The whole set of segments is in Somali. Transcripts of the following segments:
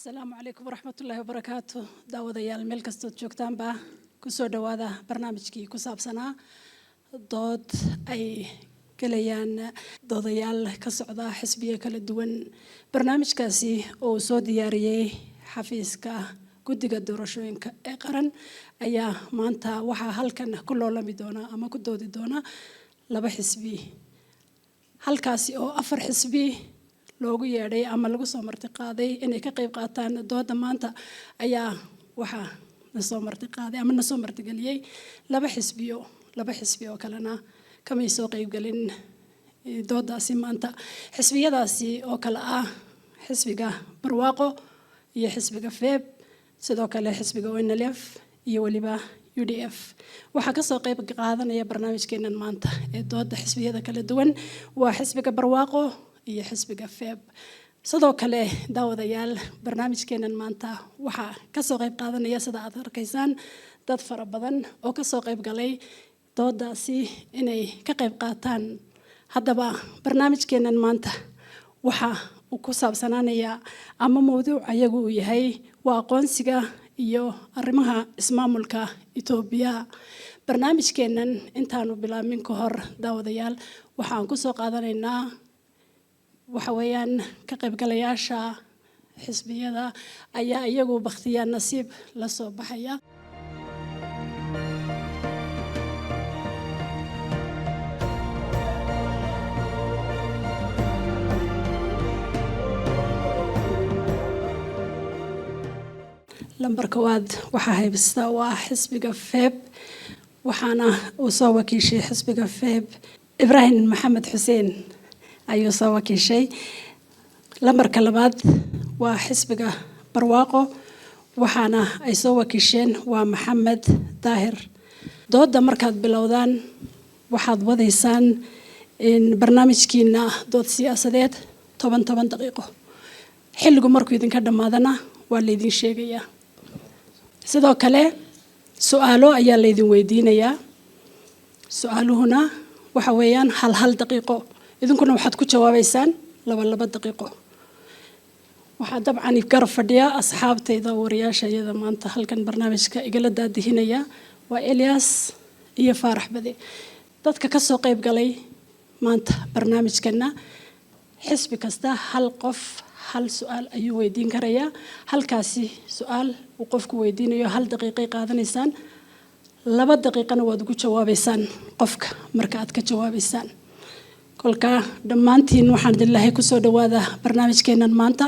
السلام عليكم ورحمة الله وبركاته. دعوة ديال ملك استود جوكتان با كسر دعوة برنامجكي كساب سنة ضد أي كليان ضد ديال كسعودة حسبية كل الدول برنامج كاسي أو سوديارية حفيزك قد قدروا شوين كقرن أيا ما أنت وح هل كان كله لم يدونا أما كده دونا لبا حسبي هل كاسي أو أفر حسبي loogu yeedhay ama lagu soo martiqaaday inay ka qayb qaataan dooda maanta ayaa waxa la soo martiqaaday ama la soo martigeliyay laba xisbi oo kalena kama soo qayb galin doodaasi maanta xisbiyadaasi oo kala ah xisbiga barwaaqo iyo xisbiga feeb sidoo kale xisbiga ONLF iyo waliba UDF waxa ka soo qayb qaadanaya barnaamijkeenan maanta ee dooda xisbiyada kala duwan waa xisbiga barwaaqo iyo xisbiga feeb sidoo kale daawadayaal barnaamijkeenan maanta waxa ka soo qayb qaadanaya sida aad arkaysaan dad fara badan oo ka soo qayb galay doodaasi inay ka qayb qaataan haddaba barnaamijkeenan maanta waxa uu ku saabsanaanaya ama mowduuc ayagu uu yahay waa aqoonsiga iyo arrimaha ismaamulka Itoobiya barnaamijkeenan intaanu bilaabmin ka hor daawadayaal waxaan ku soo qaadanaynaa waxa weeyaan ka qaybgalayaasha xisbiyada ayaa iyagu baqtiya nasiib la soo baxaya lambar koowaad waxa haybista waa xisbiga feeb waxaana uu soo wakiishay xisbiga feeb Ibrahim Maxamed Xuseen ayuu soo wakiishay lambarka labaad waa xisbiga barwaaqo waxaana ay soo wakiisheen waa Maxamed Daahir dooda markaad bilowdaan waxaad wadaysaan in barnaamijkiina dood siyaasadeed 10 daqiiqo xilligu markuu idinka dhamaadana waa la idin sheegayaa sidoo kale su'aalo ayaa la idin weydiinayaa su'aaluhuna waxa weeyaan hal daqiiqo idinkuna waxaad ku jawaabaysaan 2 daqiiqo waxa dabcan garab fadhiya asxaabtayda wariyaashayada maanta halkan barnaamijka igala daadihinaya waa Elias iyo Faarax Bade dadka ka soo qayb galay maanta barnaamijkana xisbi kasta hal qof hal su'aal ayuu weydiin karayaa halkaasi su'aal uu qofku weydiinayo 1 daqiiqo qaadanaysaan 2 daqiiqana waad ugu jawaabaysaan qofka marka aad ka jawaabaysaan kolka dhammaantiin waxaan dillahay ku soo dhawaada barnaamijkeenan maanta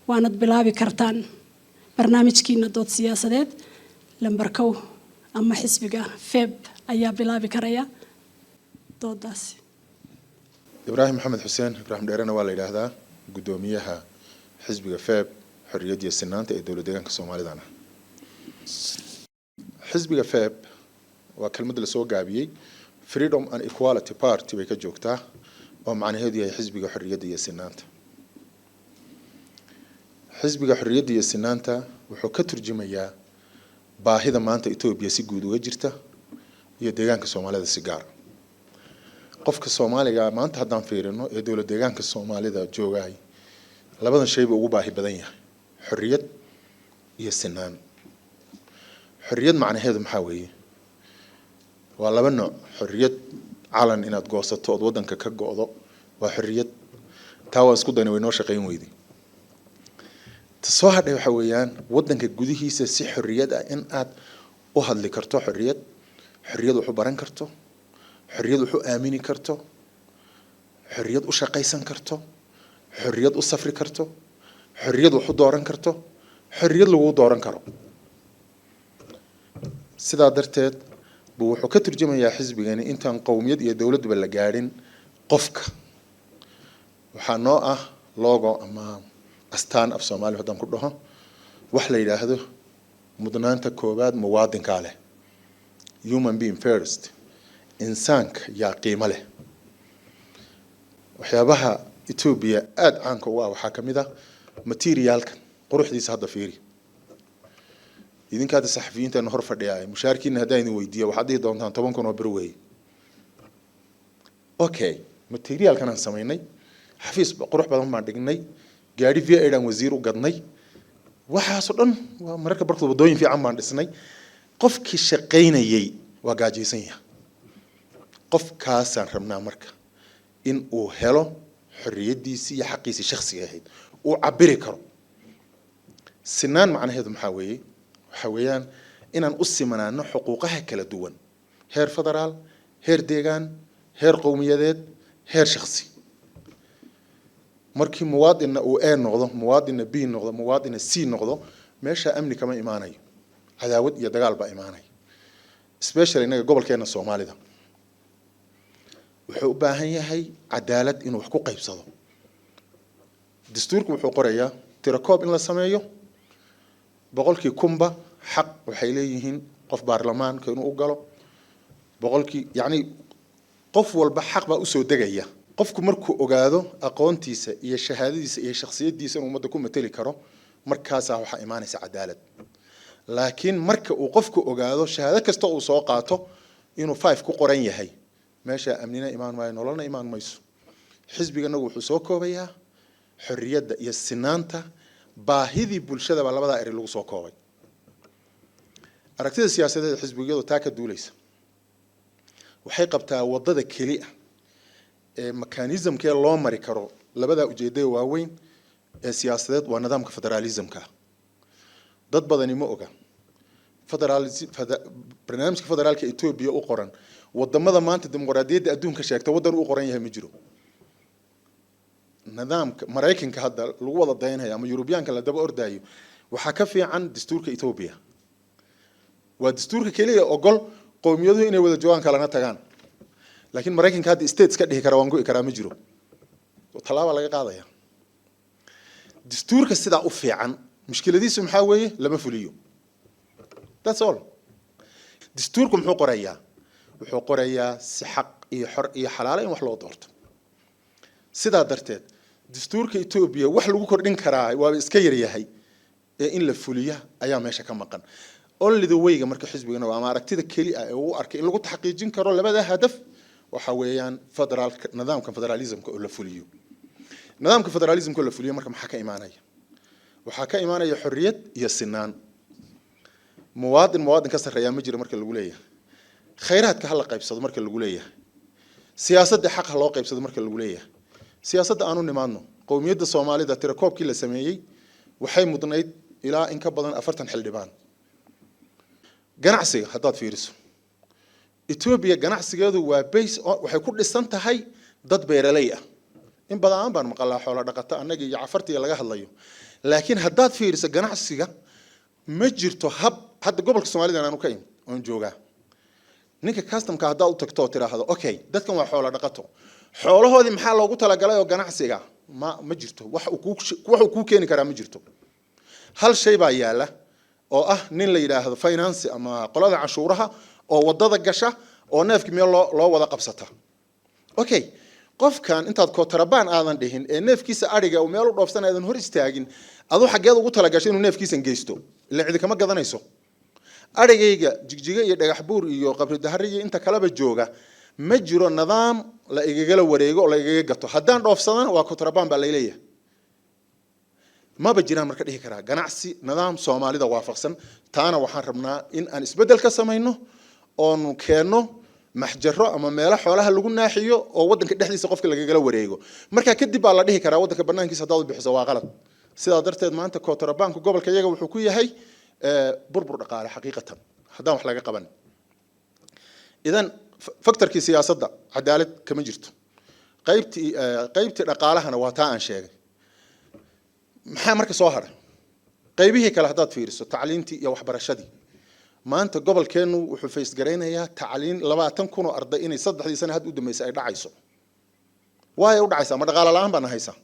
waanad bilaabi kartaan barnaamijkiina dood siyaasadeed lambar 1 ama xisbiga feeb ayaa bilaabi karaya doodaasi Ibrahim Maxamed Xuseen Ibrahim Dheerana waa la yiraahdaa gudoomiyaha xisbiga feeb xorriyadda iyo sinaanta ee dowladda deegaanka Soomaalida xisbiga feeb waa kelmad la soo gaabiyay Freedom and Equality Party way ka joogtaa oo macnaheedu yahay xisbiga xorriyadda iyo sinaanta xisbiga xorriyadda iyo sinaanta wuxuu ka turjumayaa baahida maanta Itoobiya si guud uga jirta iyo deegaanka Soomaalida si gaar qofka Soomaaliga maanta haddaan fiirino ee dowladda deegaanka Soomaalida joogay labadan shay ugu baahi badan yahay xorriyad iyo sinaan xorriyad macnaheedu maxaa weeye waa laba nooc xorriyad calan inaad goosato oo wadanka ka go'do waa xorriyad taa waa isku dayn way noo shaqeyn weydii tasoo hadhay waxa weeyaan wadanka gudihiisa si xorriyad ah in aad u hadli karto xorriyad wax u baran karto xorriyad wax u aamini karto xorriyad u shaqaysan karto xorriyad u safri karto xorriyad wax u dooran karto xorriyad lagu dooran karo sidaa darteed wuxuu ka turjumayaa xisbigani intaan qowmiyad iyo dawladba la gaarin qofka waxa noo ah logo ama astaan af Soomaali hadan ku dhaho wax la yiraahdo mudnaanta koobaad muwaadinka leh human being first insaanka yaa qiimo leh waxyaabaha Itoobiya aad caanka u ah waxa kamid ah materialka quruxdiisa hadda fiiri idinka hada saxafiyiinta hor fadhiya mushaarkiina hadaa idin weydiiyo waxaad dhihi doontaan 10 kun oo bir weey okay materialkan aan sameynay xafiis qurux badan baan dhignay gaari VA aan wasiir u gadnay waxaasoo dhan waa mararka barkood wadooyin fiican baan dhisnay qofkii shaqaynayay waa gaajaysan yahay qofkaasaan rabnaa marka in uu helo xorriyadiisii iyo xaqiisii shakhsiga ahayd uu cabiri karo sinaan macnaheedu maxaa weeye waxa weeyaan inaan u simanaano xuquuqaha kala duwan heer federaal heer deegaan heer qowmiyadeed heer shakhsi markii muwaadinna uu A noqdo muwaadinna B noqdo muwaadinna C noqdo meesha amni kama imaanayo cadaawad iyo dagaal baa imaanaya especially inaga gobolkeena Soomaalida wuxuu u baahan yahay cadaalad inuu wax ku qaybsado dastuurku wuxuu qorayaa tirakoob in la sameeyo boqolkii kumba xaq waxay leeyihiin qof baarlamaanka inuu u galo boqolkii yani qof walba xaq baa u soo degaya qofku markuu ogaado aqoontiisa iyo shahaadadiisa iyo shakhsiyadiisa inuu ummadda ku matali karo markaas waxa imaanaysa cadaalad laakiin marka uu qofku ogaado shahaado kasta uu soo qaato inuu 5 ku qoran yahay meesha amnina imaan maayo nololna imaan mayso xisbiganagu wuxuu soo koobayaa xorriyadda iyo sinaanta baahidii bulshada baa labada eri lagu soo koobay aragtida siyaasadeed xisbigadu taa ka duulaysa waxay qabtaa wadada kaliya ee mechanismkee loo mari karo labada ujeedada waaweyn ee siyaasadeed waa nidaamka federalismka dad badani ma oga barnaamijka federaalka Ethiopia u qoran wadamada maanta dimuqraadiyadda adduunka sheegta wadan u qoran yahay ma jiro nidaamka Mareykanka hadda lagu wada daynayo ama Yurubiyaanka la daba ordaayo waxa ka fiican dastuurka Ethiopia waa dastuurka kaliya ogol qowmiyaduhu inay wada joogan kalena tagaan laakiin Mareykanka hadda states ka dhihi kara waan go'i karaa ma jiro talaabo laga qaadaya dastuurka sida u fiican mushkiladiisu maxaa weeye lama fuliyo that's all dastuurku muxuu qorayaa wuxuu qorayaa si xaq iyo xor iyo xalaal in wax loo doorto sidaa darteed dastuurka Ethiopia wax lagu kordhin karaa waa iska yar yahay ee in la fuliyo ayaa meesha ka maqan only the way marka xisbigana waa aragtida kaliya ee uu arkay in lagu taxqiijin karo labada hadaf waxa weeyaan federal nidaamka federalismka oo la fuliyo nidaamka federalismka oo la fuliyo marka maxaa ka imaanaya waxa ka imaanaya xorriyad iyo sinaan muwaadin ka sareeya ma jiro marka lagu leeyahay khayraadka hal qaybsado marka lagu leeyahay siyaasadda xaq loo qaybsado marka lagu leeyahay siyaasadda aanu nimaadno qowmiyadda Soomaalida tirakoobkii la sameeyay waxay mudnayd ilaa in ka badan 40 xildhibaan ganacsiga haddaad fiiriso Ethiopia ganacsigeedu waa base waxay ku dhisan tahay dad beeraley ah in badan baan maqlaa xoolo dhaqato anaga iyo cafartiga laga hadlayo laakiin haddaad fiiriso ganacsiga ma jirto hab hadda gobolka Soomaalida aanu ka imin oo joogaa ninka customka hadda u tagto tiraahdo okay dadkan waa xoolo dhaqato xoolahoodii maxaa loogu talagalay oo ganacsiga ma jirto wax uu ku keeni karaa ma jirto hal shay baa yaala oo ah nin la yiraahdo finance ama qolada cashuuraha oo wadada gasha oo neefkii meel loo wada qabsata okay qofkan intaad kontrabaan aadan dhihin ee neefkiisa ariga oo meel u dhoofsan aadan hor istaagin adoo xageed ugu talagashay inuu neefkiisan geysto ilaa cid kama gadanayso arigayga jigjiga iyo dhagax buur iyo qabri dahariga inta kaleba jooga ma jiro nidaam la igagala wareego oo la igaga gato haddaan dhoofsadan waa kontrabaan baa leeyahay ma ba jiraan marka dhihi karaa ganacsi nidaam Soomaalida waafaqsan taana waxaan rabnaa in aan isbedel ka sameeyno oo keeno maxjaro ama meelo xoolaha lagu naaxiyo oo wadanka dhexdiisa qofka lagagala wareego marka kadib baa la dhihi karaa wadanka banaankiisa hadaad bixiso waa qalad sidaa darteed maanta kontrabaanku gobolka iyaga wuxuu ku yahay burbur dhaqaale xaqiiqatan haddaan wax laga qaban idan faktorkii siyaasadda cadaalad kama jirto qaybtii dhaqaalahana waa taa aan sheegay maxaa marka soo haray qaybihii kale haddaad fiiriso tacliintii iyo waxbarashadii maanta gobolkeenu wuxuu face gareynayaa tacliin 20,000 oo arday inay 3 sano had u dhameysay ay dhacayso way u dhacaysaa ma dhaqaale la'aan baan haysaa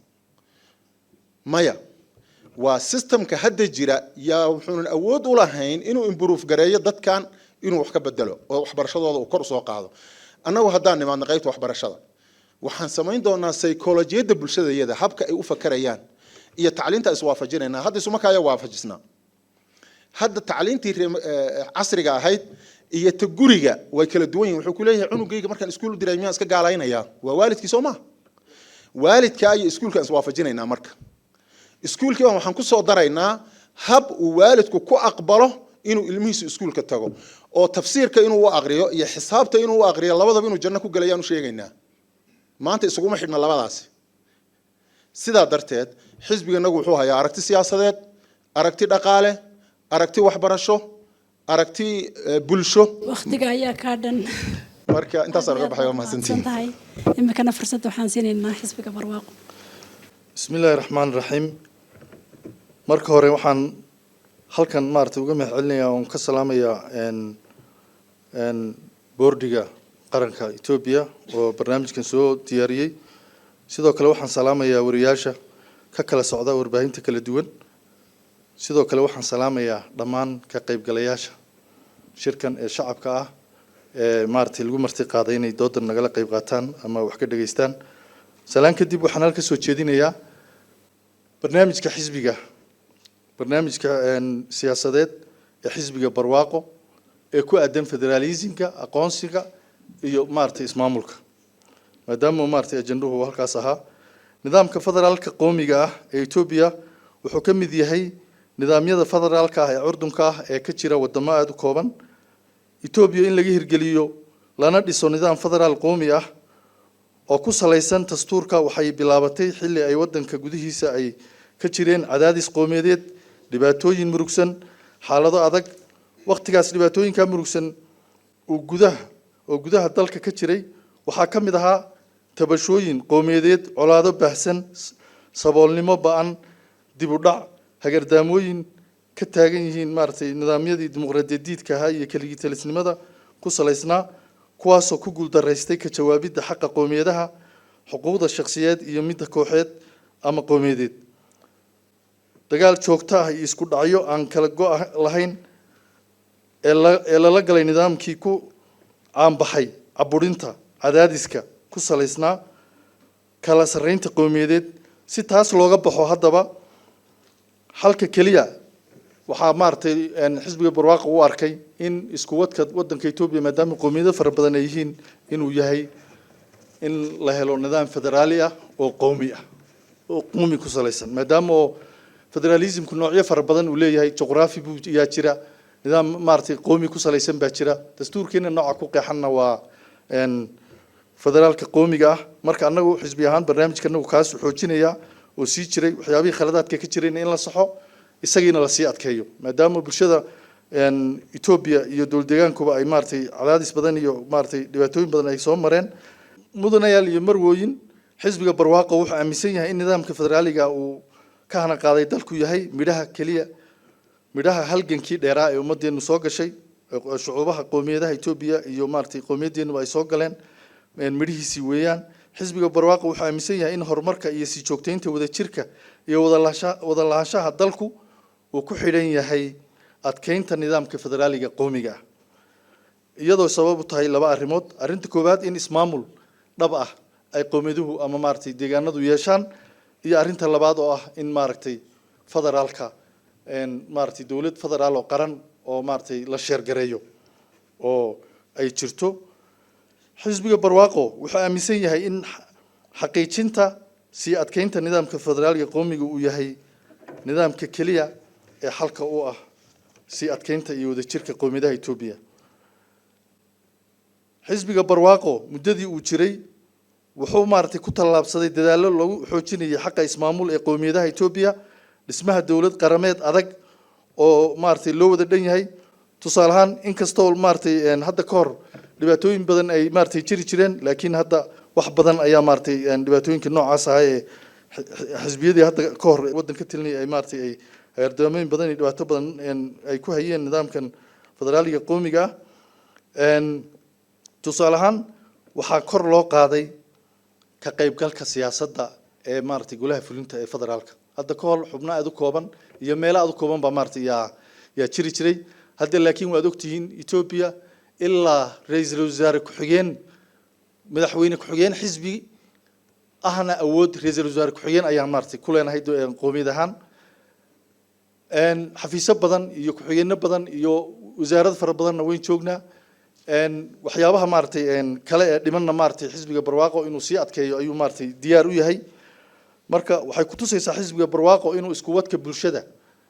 maya waa systemka hadda jira yaa wuxuu awood u lahayn inuu improve gareeyo dadkan inuu wax ka bedelo oo waxbarashadooda uu kor soo qaado annagu haddaan nimaadna qaybta waxbarashada waxaan samayn doonaa psychologiyada bulshada habka ay u fakarayaan iyo tacliinta is waafajinayna hadda isuma kaya waafajisnaa hadda tacliintii casriga ahayd iyo ta guriga way kala duwan yihiin wuxuu ku leeyahay cunugayga markaan iskuul diray miyaan iska gaalaynaya waa waalidkii Soomaa waalidka iyo iskuulka is waafajinayna marka iskuulkii waxaan ku soo daraynaa hab uu waalidku ku aqbalo inuu ilmihiisu iskuulka tago oo tafsiirka inuu u aqriyo iyo xisaabta inuu u aqriyo labadaba inuu janno ku galayaan u sheegaynaa maanta isuguma xidhna labadaasi sidaa darteed xisbiganagu wuxuu hayaa aragti siyaasadeed aragti dhaqaale aragti waxbarasho aragti bulsho waqtiga ayaa ka dhan marka intaas aan uga baxay waa mahadsantihiin imikana fursad waxaan siinaynaa xisbiga barwaaqo bismillaahi raxmaani raxiim marka hore waxaan halkan maartay uga mahadcelinayaa oon ka salaamayaa boordiga qaranka Itoobiya oo barnaamijkan soo diyaariyay sidoo kale waxaan salaamayaa wariyaasha ka kala socda warbaahinta kala duwan sidoo kale waxaan salaamayaa dhammaan ka qaybgalayaasha shirkan ee shacabka ah ee maartay lagu marti qaaday inay doodan nagala qayb qaataan ama wax ka dhageystaan salaan kadib waxaan halka soo jeedinayaa barnaamijka xisbiga barnaamijka siyaasadeed ee xisbiga barwaaqo ee ku aadan federalismka aqoonsiga iyo maartay ismaamulka maadaama maartay ajanduhu halkaas ahaa nidaamka federaalka qoomiga ah ee Itoobiya wuxuu ka mid yahay nidaamyada federaalka ah ee curdunka ah ee ka jira wadamo aad u kooban Itoobiya in laga hirgeliyo lana dhiso nidaam federaal qoomi ah oo ku salaysan dastuurka waxay bilaabatay xilli ay wadanka gudihiisa ay ka jireen cadaadis qoomiyadeed dhibaatooyin murugsan xaalado adag waqtigaas dhibaatooyinka murugsan oo gudaha dalka ka jiray waxaa ka mid ahaa tabashooyin qoomiyadeed colaado baahsan saboolnimo ba'an dib u dhac hagardaamooyin ka taagan yihiin maartay nidaamyadii dimuqraadiyadiidka ahaa iyo keligii talisnimada ku salaysnaa kuwaasoo ku guuldareystay ka jawaabidda xaqa qoomiyadaha xuquuqda shakhsiyeed iyo midda kooxeed ama qoomiyadeed dagaal joogto ah iyo isku dhacyo aan kala go' lahayn ee lala galay nidaamkii ku caanbaxay caburinta cadaadiska ku salaysnaa kala sarreynta qoomiyadeed si taas looga baxo haddaba halka keliya waxaa maartay xisbiga barwaaqo u arkay in isku wadka wadanka Itoobiya maadaama qoomiyado fara badan ay yihiin inuu yahay in la helo nidaam federaali ah oo qoomi ku salaysan maadaama federalismku noocyo fara badan uu leeyahay juqraafi buu jira nidaam maartay qoomi ku salaysan baa jira dastuurkeena nooca ku qeexanna waa federaalka qoomiga ah marka anagu xisbi ahaan barnaamijkanagu kaas xoojinaya oo sii jiray waxyaabihii khaladaadka ka jiray in la saxo isagiina la sii adkeeyo maadaama bulshada Itoobiya iyo dowladdeegaankuba ay maartay cadaadis badan iyo maartay dhibaatooyin badan ay soo mareen mudanayaal iyo marwooyin xisbiga barwaaqo wuxuu aaminsan yahay in nidaamka federaaliga uu ka hana qaaday dalku yahay midhaha halgankii dheeraa ee ummadeenu soo gashay shucuubaha qoomiyadaha Itoobiya iyo maartay qoomiyadeennu ay soo galeen midhihiisii weeyaan xisbiga barwaaqo wuxuu aaminsan yahay in horumarka iyo sii joogteynta wadajirka iyo wada lahaanshaha dalku uu ku xidhan yahay adkeynta nidaamka federaaliga qoomiga ah iyadoo sabab u tahay laba arrimood arrinta koowaad in ismaamul dhab ah ay qoomiyaduhu ama maartay deegaanadu yeeshaan iyo arrinta labaad oo ah in maartay federaalka maartay dawlad federaal oo qaran oo maartay la sheergareeyo oo ay jirto xisbiga barwaaqo wuxuu aaminsan yahay in xaqiijinta sii adkeynta nidaamka federaaliga qoomiga uu yahay nidaamka kaliya ee xalka u ah sii adkeynta iyo wadajirka qoomiyadaha Itoobiya xisbiga barwaaqo muddadii uu jiray wuxuu maartay ku tallaabsaday dadaallo lagu xoojinayo xaqa ismaamul ee qoomiyadaha Itoobiya dhismaha dawlad qarameed adag oo maartay loo wada dhan yahay tusaale ahaan inkastoo maartay hadda ka hor dhibaatooyin badan ay maartay jiri jireen laakiin hadda wax badan ayaa maartay dhibaatooyinka noocaas ah ee xisbiyadii hadda ka hor wadanka tilnay ay maartay ay hagardamooyin badan iyo dhibaato badan ay ku hayeen nidaamkan federaaliga qoomiga ah tusaale ahaan waxaa kor loo qaaday ka qaybgalka siyaasadda ee maartay golaha fulinta ee federaalka hadda ka hor xubno aad u kooban iyo meelo aad u kooban baa maartay yaa jiri jiray hadda laakiin waad ogtihiin Itoobiya ilaa ra'iisul wasaare ku-xigeen madaxweyne ku-xigeen xisbi ahna awood ra'iisul wasaare ku-xigeen ayaan maartay ku leenahay qoomiyad ahaan xafiisyo badan iyo ku-xigeenno badan iyo wasaarad fara badanna weyn joognaa waxyaabaha maartay kale ee dhimanna maartay xisbiga barwaaqo inuu sii adkeeyo ayuu maartay diyaar u yahay marka waxay ku tusaysaa xisbiga barwaaqo inuu isku wadka bulshada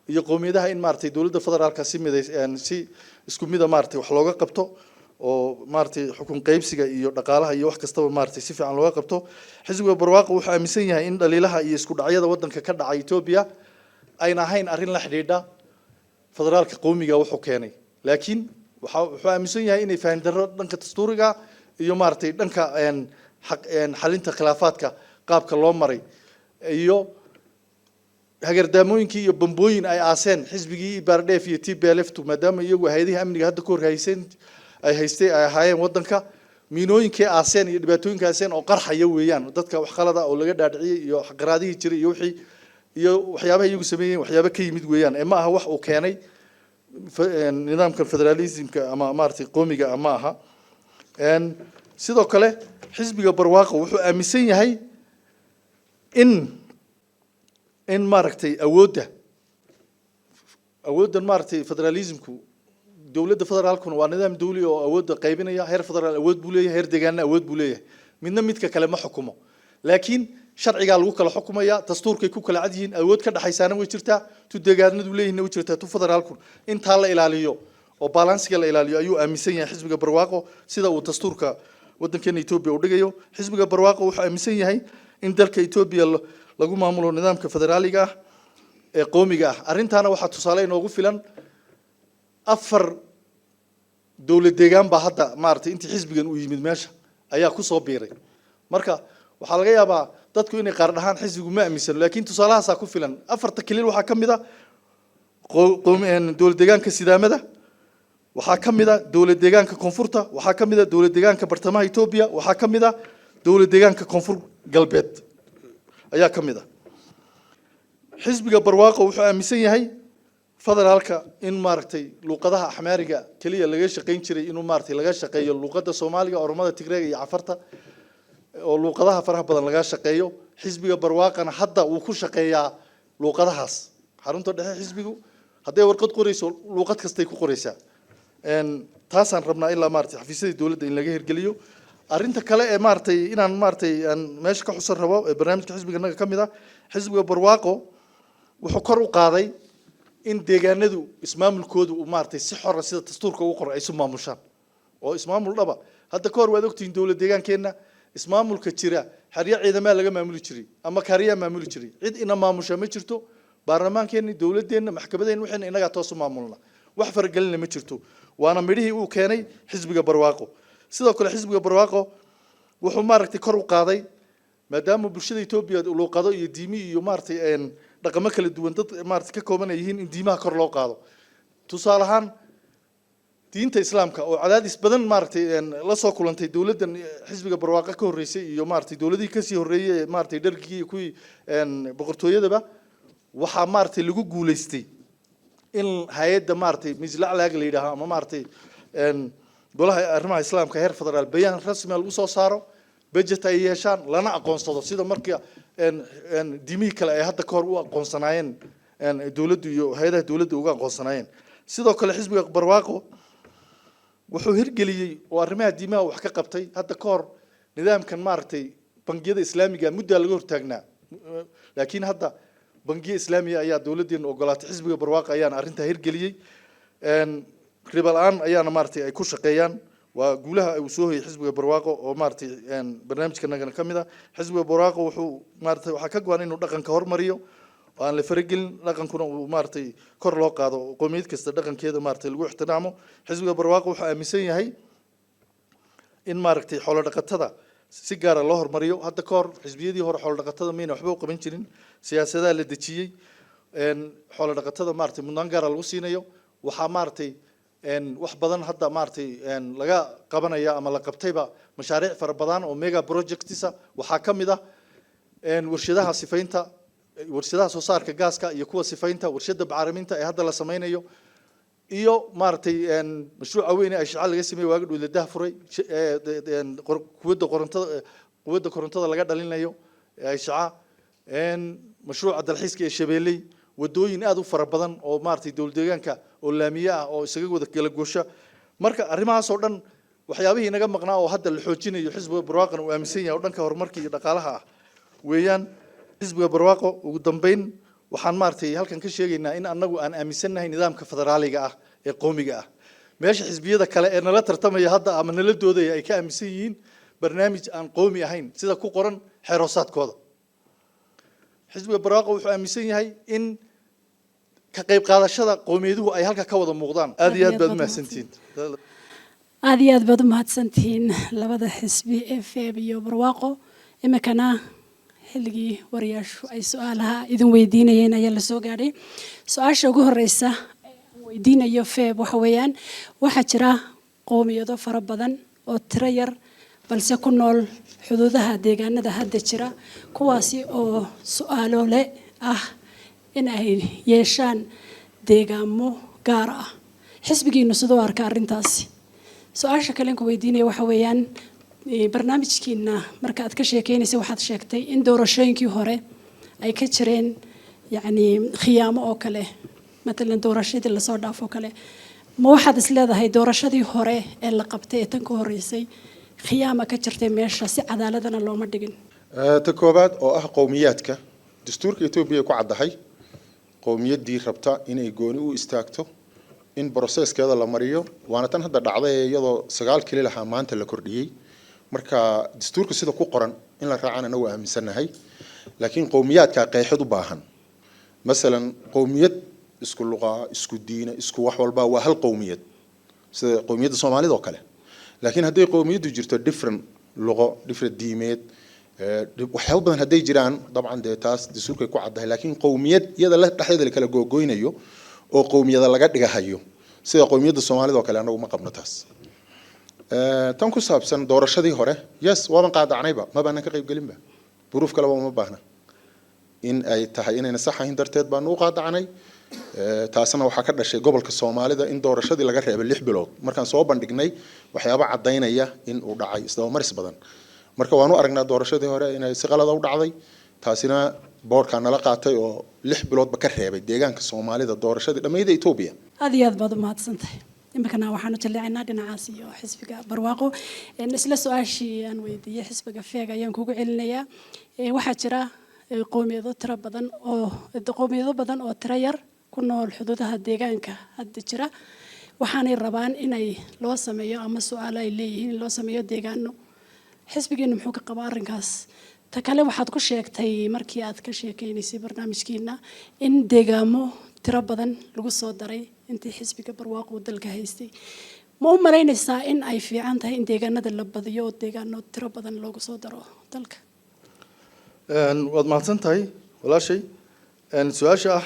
iyo qowmiyadaha in maartay dawladda federaalka si isku mid ah maartay wax looga qabto oo maartay xukun qaybsiga iyo dhaqaalaha iyo wax kastaba maartay si fiican looga qabto xisbiga barwaaqo wuxuu aaminsan yahay in dhaliilaha iyo isku dhacyada wadanka ka dhacay Ethiopia ayna ahayn arrin la xidhiidha federaalka qowmiga wuxuu keenay laakiin wuxuu aaminsan yahay inay faham darro dhanka dastuuriga iyo maartay dhanka xalinta khilaafaadka qaabka loo maray iyo hagardaamooyinkii iyo bambooyin ay aaseen xisbigii Bardef iyo TPLF maadaama iyagu hay'adaha amniga hadda ka hor ay haystay ay ahaayeen wadanka miinooyinkii aaseen iyo dhibaatooyinka aaseen oo qarxaya weeyaan dadka wax qalada oo laga dhaadhiciyay iyo qaraadihii jiray iyo waxyaabaha iyagu sameeyeen waxyaabo ka yimid weeyaan ma aha wax uu keenay nidaamka federalismka ama maartay qowmiga ama aha sidoo kale xisbiga barwaaqo wuxuu aaminsan yahay in maartay awooddan maartay federalismku dawladda federaalkuna waa nidaam dawli oo awoodda qaybinaya heer federaal awood buu leeyahay heer deegaanna awood buu leeyahay midka kale ma xukumo laakiin sharciga lagu kala xukumaya dastuurkay ku kala cad yihiin awood ka dhaxaysana way jirtaa tu deegaanadu leeyihiin way jirtaa tu federaalku inta la ilaaliyo oo balansiga la ilaaliyo ayuu aaminsan yahay xisbiga barwaaqo sida uu dastuurka wadankeena Ethiopia u dhigayo xisbiga barwaaqo wuxuu aaminsan yahay in dalka Ethiopia lagu maamulo nidaamka federaaliga ah ee qowmiga ah arrintaana waxa tusaale inoogu filan 4 dawlad deegaan ba hadda maartay intii xisbigan uu yimid meesha ayaa ku soo biiray marka waxa laga yaabaa dadku inay qaar dhahaan xisbigu ma aaminsan laakiin tusaalahaas ku filan 4 kaliil waxa kamid ah dawlad deegaanka sidaamada waxa kamid ah dawlad deegaanka koonfurta waxa kamid ah dawlad deegaanka bartamaha Ethiopia waxa kamid ah dawlad deegaanka koonfur galbeed ayaa kamid ah xisbiga barwaaqo wuxuu aaminsan yahay federaalka in maartay luqadaha axmaariga kaliya laga shaqeyn jiray inuu maartay laga shaqeeyo luqadda Soomaaliga Oromada Tigreega iyo Cafarta oo luqadaha faraha badan laga shaqeeyo xisbiga barwaaqana hadda uu ku shaqeeyaa luqadahaas xarunta dhexe xisbigu haday warqad qorayso luqad kasta ay ku qoraysaa taasaan rabnaa ilaa maartay xafiisyada dawladda in laga hirgeliyo arrinta kale ee maartay inaan maartay aan meesha ka xusan rabo ee barnaamijka xisbiga naga kamid ah xisbiga barwaaqo wuxuu kor u qaaday in deegaanadu ismaamulkoodu uu maartay si xor ah sida dastuurka ugu qoran ay isu maamushaan oo ismaamul dhaba hadda ka hor waad ogtiin dawlad deegaankeena ismaamulka jira xariya ciidamada laga maamuli jiray ama kariya maamuli jiray cid ina maamusha ma jirto baarlamaankeena dawladeena maxkamadeena waxaan inaga toos u maamulna wax fargalina ma jirto waana midhihii uu keenay xisbiga barwaaqo sidoo kale xisbiga barwaaqo wuxuu maartay kor u qaaday maadaama bulshada Ethiopia luqado iyo diimi iyo maartay dhaqamo kala duwan dad maartay ka kooban yihiin in diimaha kor loo qaado tusaale ahaan diinta islaamka oo cadaadis badan maartay la soo kulantay dawladdan xisbiga barwaaqo ka horeysay iyo maartay dawladii ka sii horeeyay maartay dharkii kuwii boqortooyadaba waxa maartay lagu guuleystay in hay'adda maartay mislaclaag la yiraahdo ama maartay golaha arrimaha islaamka heer federaal bayaan rasmi ah lagu soo saaro budget ay yeeshaan lana aqoonsado sida markii diimihii kale ay hadda ka hor u aqoonsanaayeen dawladdu iyo hay'adaha dawladda uga aqoonsanaayeen sidoo kale xisbiga barwaaqo wuxuu hirgeliyay oo arrimaha diimaha wax ka qabtay hadda ka hor nidaamkan maartay bangiyada islaamiga muddo laga hortaagnaa laakiin hadda bangiga islaamiga ayaa dawladdeena ogolaatay xisbiga barwaaqo ayaan arrinta hirgeliyay riba la'aan ayaana maartay ay ku shaqeeyaan waa guulaha uu soo hoyay xisbiga barwaaqo oo maartay barnaamijka naga kamid ah xisbiga barwaaqo wuxuu maartay waxa ka go'an inuu dhaqanka hormariyo oo aan la faragelin dhaqankuna uu maartay kor loo qaado qowmiyad kasta dhaqankeeda maartay lagu ixtiraamo xisbiga barwaaqo wuxuu aaminsan yahay in maartay xoolo dhaqatada si gaar ah loo hormariyo hadda ka hor xisbiyadii hore xoolo dhaqatada meena waxba u qaban jirin siyaasadaha la dejiyay xoolo dhaqatada maartay mudnaan gaar ah lagu siinayo waxa maartay wax badan hadda maartay laga qabanaya ama la qabtayba mashaariic fara badan oo mega projects waxa kamid ah warshadaha sifaynta warshadaha soo saarka gaaska iyo kuwa sifaynta warshada bacriminta ee hadda la sameeyo iyo maartay mashruuc weyn ay shaqo laga sameeyo waaga dawladda furay quwadda korontada laga dhalinayo ay shaqo mashruuca dalxiiska ee Shabeelley wadooyin aad u fara badan oo maartay dawlad deegaanka oo laamiye ah oo isaga wada kala goosha marka arrimahaas oo dhan waxyaabihii naga maqnaa oo hadda la xoojinayo xisbiga barwaaqo uu aaminsan yahay oo dhanka horumarka iyo dhaqaalaha ah weeyaan xisbiga barwaaqo ugu dambeyn waxaan maartay halkan ka sheegaynaa in annagu aan aaminsanahay nidaamka federaaliga ah ee qoomiga ah meesha xisbiyada kale ee nala tartamaya hadda ama nala doodaya ay ka aaminsan yihiin barnaamij aan qoomi ahayn sida ku qoran xeeroosaadkooda xisbiga barwaaqo wuxuu aaminsan yahay in ka qayb qaadashada qoomiyaduhu ay halka ka wada muuqdaan aad iyo aad baad mahadsantihiin aad iyo aad baad u mahadsantihiin labada xisbi ee feeb iyo barwaaqo imikana xilligii wariyaashu ay su-aalaha idin weydiinayeen ayaa la soo gaadhay su-aasha ugu horeysa aan weydiinayo feeb waxa weeyaan waxaa jira qoomiyado fara badan oo tiro yar balse ku nool xuduudaha deegaanada hadda jira kuwaasi oo su-aalo le ah in ay yeeshaan deegaamo gaar ah xisbigiinu sidoo arka arrintaasi su-aasha kale aan ku weydiinaya waxa weeyaan barnaamijkiina marka aad ka sheekeynaysa waxaad sheegtay in doorashooyinkii hore ay ka jireen yacni khiyaamo oo kale matalan doorashadii lasoo dhaafo kale ma waxaad is leedahay doorashadii hore ee la qabtay ee tan ka horeysay khiyaama ka jirtay meesha si cadaaladana looma dhigin ta koobaad oo ah qowmiyaadka dastuurka Itoobiya ku caddahay qowmiyadii rabta inay gooni u istaagto in processkeeda la mariyo waana tan hadda dhacday iyadoo 9 kili lahaa maanta la kordhiyay marka dastuurka sida ku qoran in la raacana anagu aaminsanahay laakiin qowmiyaadka qeexid u baahan masalan qowmiyad isku luqa isku diina isku wax walba waa hal qowmiyad sida qowmiyadda Soomaalida oo kale laakiin haddii qowmiyadu jirto different luqo different diimeed waxyaabo badan hadday jiraan dabcan dee taas dastuurka ku caddahay laakiin qowmiyad iyada la dhexdeeda la kala googoynayo oo qowmiyada laga dhigahayo sida qowmiyadda Soomaalida oo kale anagu ma qabno taas tan ku saabsan doorashadii hore yes waan qaadacnayba ma baanan ka qayb galinba buruuf kale ma baahna in ay tahay inayna sax ahayn darteed baan u qaadacnay taasna waxa ka dhashay gobolka Soomaalida in doorashadii laga reebay 6 bilood markaan soo bandhignay waxyaabo cadeynaya in uu dhacay isdaba maris badan marka waanu aragnaa doorashadii hore inay si qalad u dhacday taasina boorka nala qaatay oo 6 bilood ba ka reebay deegaanka Soomaalida doorashadii dhameeyay Itoobiya aad iyo aad baad u mahadsantahay imikana waxaanu jaleecaynaa dhinacaas iyo xisbiga barwaaqo isla su-aashii aan weydiiyey xisbiga feeg ayaan kugu celinayaa waxaa jira qowmiyado badan oo tiro yar ku nool xuduudaha deegaanka hadda jira waxaanay rabaan inay loo sameeyo ama su-aalo ay leeyihiin in loo sameeyo deegaano xisbigeenu muxuu ka qabaa arrinkaas ta kale waxaad ku sheegtay markii aad ka sheekeynaysay barnaamijkiina in deegaamo tiro badan lagu soo daray intii xisbiga barwaaqo dalka haystay ma u malaynaysaa in ay fiican tahay in deegaanada la badiyo oo deegaano tiro badan loogu soo daro dalka waad mahadsan tahay walaashay su-aasha ah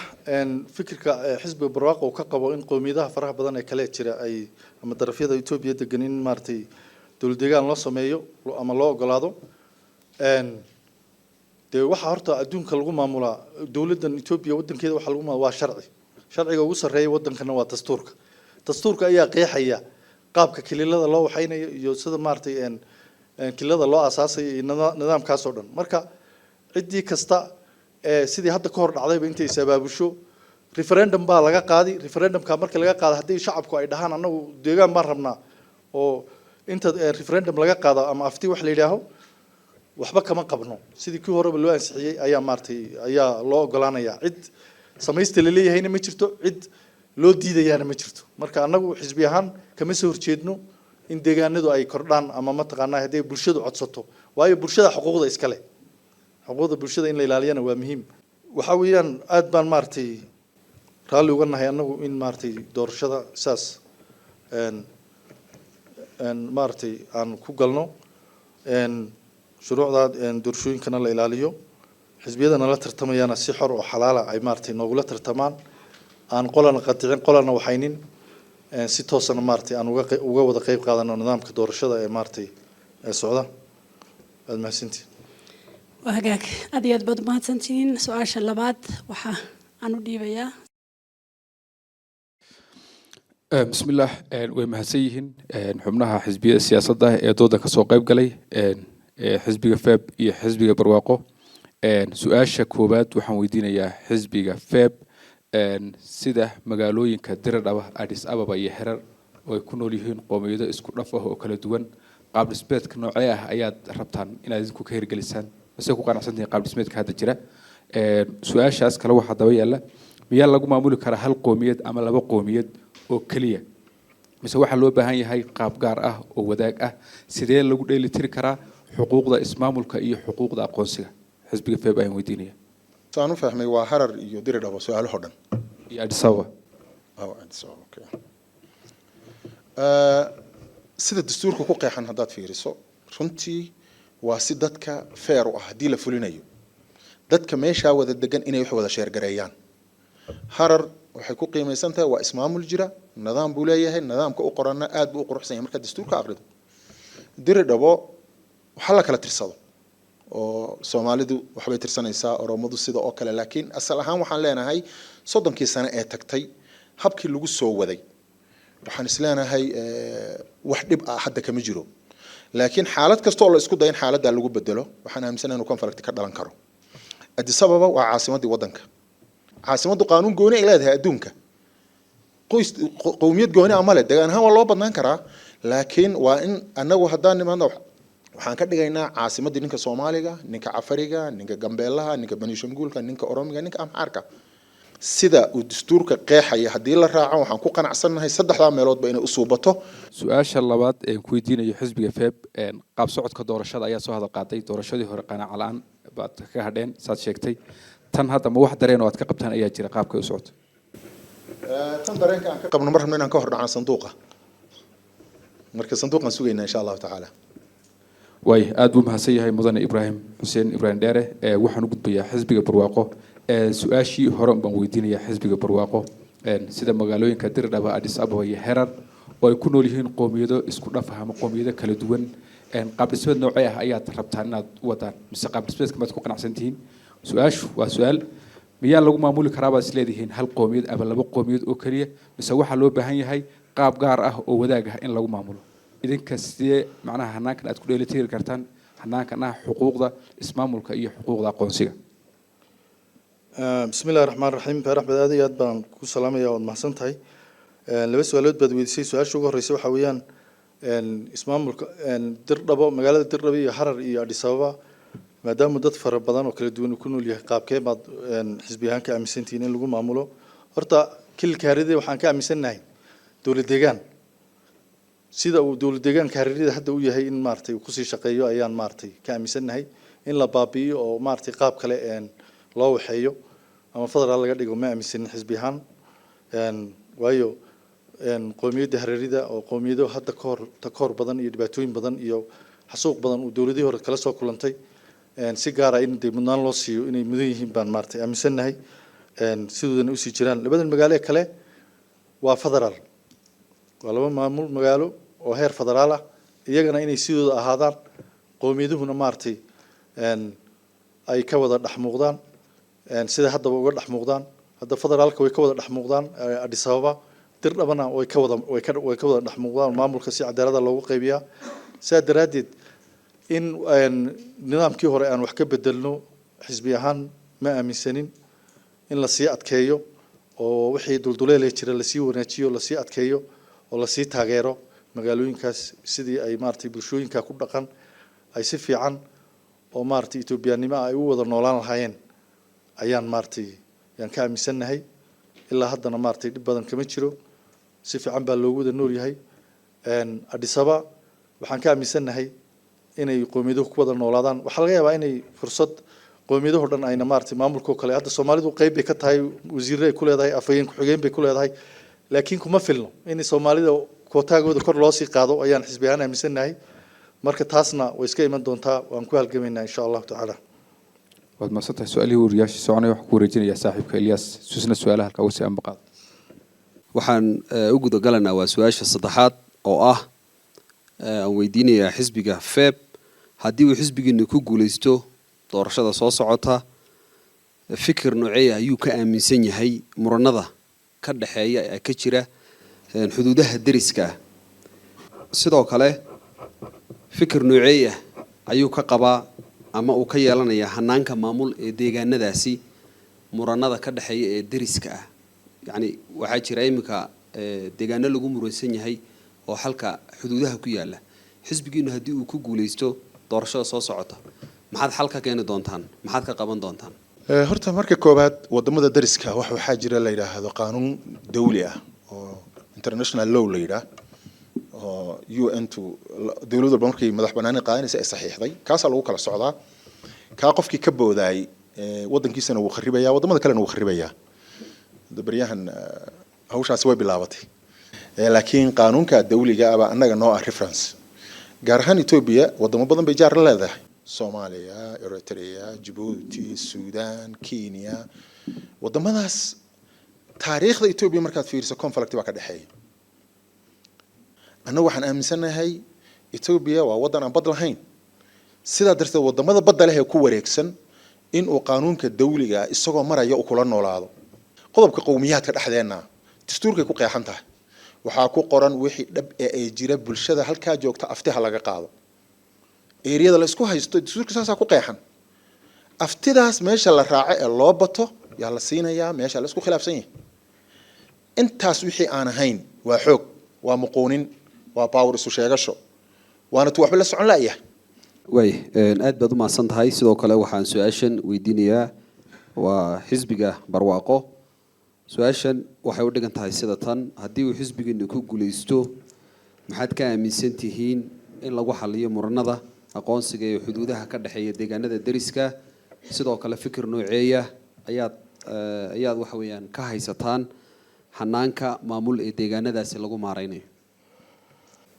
fikirka xisbiga barwaaqo uu ka qabo in qowmiyadaha faraha badan ee kale jira ay ama darafyada Itoobiya degan in maartay dowlad deegaan loo sameeyo ama loo ogolaado dee waxa horta adduunka lagu maamulaa dowladdan Itoobiya wadankeeda waxa lagu maamulaa waa sharciga ugu sarreeya wadankana waa dastuurka ayaa qeexaya qaabka kililada loo waxaynayo iyo sida maartay kililada loo aasaasayo iyo nidaamkaas oo dhan marka cidii kasta sidii hadda ka hor dhacdayba intay sabaabusho referendum baa laga qaadi referendumka marka laga qaado hadii shacabku ay dhahaan anagu deegaan baan rabnaa oo inta referendum laga qaado ama afti wax la yiraahdo waxba kama qabno sidii kii horeba loo ansixiyay ayaa loo ogolaanaya cid sameeysta leeyahayna ma jirto cid loo diidayana ma jirto marka anagu xisbi ahaan kama soo horjeedno in deegaanadu ay kordhaan ama ma taqaanaa hadii bulshadu codsato waayo bulshada xuquuqda iska leh xuquuqda bulshada in la ilaaliyana waa muhiim waxa weeyaan aad baan maartay raali uga nahay anagu in maartay doorashada saas maartay aan ku galno shuruucda doorashooyinkana la ilaaliyo xisbiyadana la tartamayana si xor oo xalaal ah ay maartay noogula tartamaan aan qolana qaticin qolana waxaynin si toosan maartay aan uga wada qayb qaadano nidaamka doorashada ee maartay socda aad mahadsantiin وهاجاك أديات بعد ما تنتين سؤال شلبات وحا عنو ديبيا بسم الله ومهسيهن حبناها حزبية السياسة ده دودا كسوق قيب قلي حزبي فاب يا حزبي برواقو سؤال شكوبات وحمودين يا حزبي فاب سيده مقالوين كدير الأبا أديس أبا يحرر ويكونوا ليهن قوميدا اسكو رفاه وكلا دوان قابل سبيت كنوعية آيات ربطان إن أذكو كهير جلسان بس يكون قناعسنتي قابل سميت كهذا الجرا su-aashaas kale waxaa daba yaalla miyaa lagu maamuli karaa hal qoomiyad ama laba qoomiyad oo keliya mise waxaa loo baahan yahay qaab gaar ah oo wadaag ah sidee lagu dheelitiri karaa xuquuqda ismaamulka iyo xuquuqda aqoonsiga xisbiga feeb ayaan weydiinaya saan u fahmay waa harar iyo diridhabo su-aalaho dhan iyo Addis Ababa okay. sida dastuurka ku qeexan haddaad fiiriso runtii waa si dadka fair u ah haddii la fulinayo dadka meeshaa wada degan inay wax wada sheergareeyaan harar waxay ku qiimaysan tahay waa ismaamul jira nidaam buu leeyahay nidaamka u qoranna aad buu u quruxsan yahay marka dastuurka aqrido diridhabo waxa la kala tirsado oo Soomaalidu waxbay tirsanaysaa oromadu sida oo kale laakiin asal ahaan waxaan leenahay 30 sano ee tagtay habkii lagu soo waday waxaan isleenahay wax dhib ah hadda kama jiro laakiin xaalad kasta oo la isku dayin xaaladda lagu bedelo waxaan aaminsanahay inuu conflict ka dhalan karo Addis Ababa waa caasimadii wadanka caasimaddu qaanuun gooni ay leedahay adduunka qowmiyad gooni ama leh deegaan ahaan waa loo badnaan karaa laakiin waa in anagu haddaan nimaadno waxaan ka dhigaynaa caasimadii ninka Soomaaliga ninka Cafariga ninka Gambeelaha ninka Benishanguulka ninka Oromiga ninka Amxaarka sida uu dastuurka qeexaya haddii la raaco waxaan ku qanacsanahay saddexda meeloodba inay u suubato su-aasha labaad ee ku weydiinayo xisbiga feeb qaab socodka doorashada ayaa soo hadal qaaday doorashadii hore qanaac la'aan baad ka hadheen saad sheegtay tan hadda ma wax dareen oo aad ka qabtaan ayaa jira qaabka u socoto tan dareenka aan ka qabno mar rabno inaan ka hor dhacno sanduuqa marka sanduuqan sugaynaa insha Allah taala way aad buu mahadsan yahay mudane Ibrahim Xuseen Ibrahim Dheere waxaan u gudbayaa xisbiga barwaaqo su-aashii hore baan weydiinayaa xisbiga barwaaqo sida magaalooyinka Dirdhaba Addis Ababa iyo Herar oo ay ku nool yihiin qoomiyado isku dhaf ah ama qoomiyado kala duwan qaab dhismeed noocee ah ayaad rabtaan inaad wadaan mise qaab dhismeedka maad ku qanacsan tihiin su-aashu waa su-aal miyaa lagu maamuli karaa baad isleedihiin hal qoomiyad ama laba qoomiyad oo keliya mise waxaa loo baahan yahay qaab gaar ah oo wadaag ah in lagu maamulo idinka sidee macnaha hanaankan aad ku dheelitiri kartaan hanaankan ah xuquuqda ismaamulka iyo xuquuqda aqoonsiga bismillahi raxmaani raxiim beer axmed aad iyo aad baan ku salaamaya waad mahadsan tahay laba su-aalood baad weydiisay su-aasha ugu horreysa waxaa weeyaan ismaamulka Dirdhabo magaalada Dirdhabo iyo Harar iyo Addis Ababa maadaama dad fara badan oo kala duwan ku nool yahay qaabkee baad xisbi ahaan ka aaminsantihiin in lagu maamulo horta kilka Haradii waxaan ka aaminsanahay dowlad deegaan sida uu dowlad deegaanka Haradii hadda u yahay in maartay ku sii shaqeeyo ayaan maartay ka aaminsanahay in la baabi'iyo oo maartay qaab kale loo waxeeyo ama federaal laga dhigo ma aaminsan xisbi ahaan waayo qoomiyadda Haradida oo qoomiyado hadda ka hor badan iyo dhibaatooyin badan iyo xasuuq badan uu dowladii hore kala soo kulantay si gaar ah in mudnaan loo siiyo inay mudan yihiin baan maartay aaminsanahay sidoodana u sii jiraan labadan magaalo kale waa federaal waa laba maamul magaalo oo heer federaal ah iyagana inay sidooda ahaadaan qowmiyaduhuna maartay ay ka wada dhaxmuuqdaan sida haddaba uga dhaxmuuqdaan hadda federaalka way ka wada dhaxmuuqdaan Addis Ababa Dirdhabana way ka wada dhaxmuuqdaan maamulka si cadaalad ah loogu qaybiyaa sidaa daraadeed in nidaamkii hore aan wax ka bedelno xisbi ahaan ma aaminsanin in la sii adkeeyo oo wixii dulduleel jira la sii wanaajiyo la sii adkeeyo oo la sii taageero magaalooyinkaas sidii ay maartay bulshooyinka ku dhaqan ay si fiican oo maartay Itoobiyaanimo ay u wada noolaan lahaayeen ayaan maartay yaan ka aaminsanahay ilaa haddana maartay dib badan kama jiro si fiican baa loogu wada nool yahay Addis Ababa waxaan ka aaminsanahay inay qoomiyadu ku wada noolaadaan waxa laga yaabaa inay fursad qoomiyadaha dhan ayna maartay maamulka kale hadda Soomaalidu qayb bay ka tahay wasiirre ay ku leedahay afayeen ku xigeen bay ku leedahay laakiin kuma filno in Soomaalida kootagooda kor loo sii qaado ayaan xisbi ahaan aaminsanahay marka taasna way iska iman doontaa waan ku halgamaynaa insha Allah taala waad maasantay su'aalihii wariyaasha soconay wax ku wareejinaya saaxiibka Ilyas susna su'aalaha halka wasi aan baqaad waxaan u guda galanaa waa su'aasha saddexaad oo ah aan weydiinayaa xisbiga FEB haddii uu xisbigiina ku guuleysto doorashada soo socota fikir noocee ayuu ka aaminsan yahay muranada ka dhaxeeya ee ka jira xuduudaha deriska sidoo kale fikir noocee ayuu ka qabaa ama uu ka yeelanayaa hanaanka maamul ee deegaanadaasi muranada ka dhaxeeya ee deriska yani waxa jira imika deegaano lagu muransan yahay oo halka xuduudaha ku yaala xisbigiina haddii uu ku guuleysto doorashada soo socota maxaad xal ka keeni doontaan maxaad ka qaban doontaan horta marka koobaad wadamada dariska waxaa jira la yiraahdo qaanuun dawli ah oo international law la yiraahdo oo UN to dawladda markay madax banaani qaadanaysa ay saxiixday kaas lagu kala socdaa ka qofkii ka booday wadankiisana uu kharibaya wadamada kalena uu kharibaya dabriyahan hawshaas way bilaabatay laakiin qaanuunka dawliga ah anaga noo ah reference gaar ahaan Ethiopia wadamo badan bay jaar leedahay Soomaaliya Eritrea Djibouti Sudan Kenya wadamadaas taariikhda Ethiopia markaad fiiriso conflict baa ka dhaxeeya anagu waxaan aaminsanahay Ethiopia waa wadan aan bad lahayn sidaa darteed wadamada badda leh ee ku wareegsan in uu qaanuunka dawliga isagoo maraya uu kula noolaado qodobka qowmiyaadka dhexdeena dastuurka ku qeexan tahay waxaa ku qoran wixii dhab ee ay jira bulshada halka joogta aftiha laga qaado eeriyada la isku haysto dastuurka saasa ku qeexan aftidaas meesha la raaco ee loo bato yaa la siinayaa meesha la isku khilaafsan yahay intaas wixii aan ahayn waa xoog waa muqoonin waa power isu sheegasho waana tu waxba la socon laayahay way aad baad u mahadsan tahay sidoo kale waxaan su'aashan weydiinayaa waa xisbiga barwaaqo su'aashan waxay u dhigan tahay sida tan haddii uu xisbigeenu ku guuleysto maxaad ka aaminsan tihiin in lagu xaliyo muranada aqoonsiga iyo xuduudaha ka dhaxeeya deegaanada dariska sidoo kale fikir nooceeya ayaad waxa weeyaan ka haysataan xanaanka maamul ee deegaanadaasi lagu maareynayo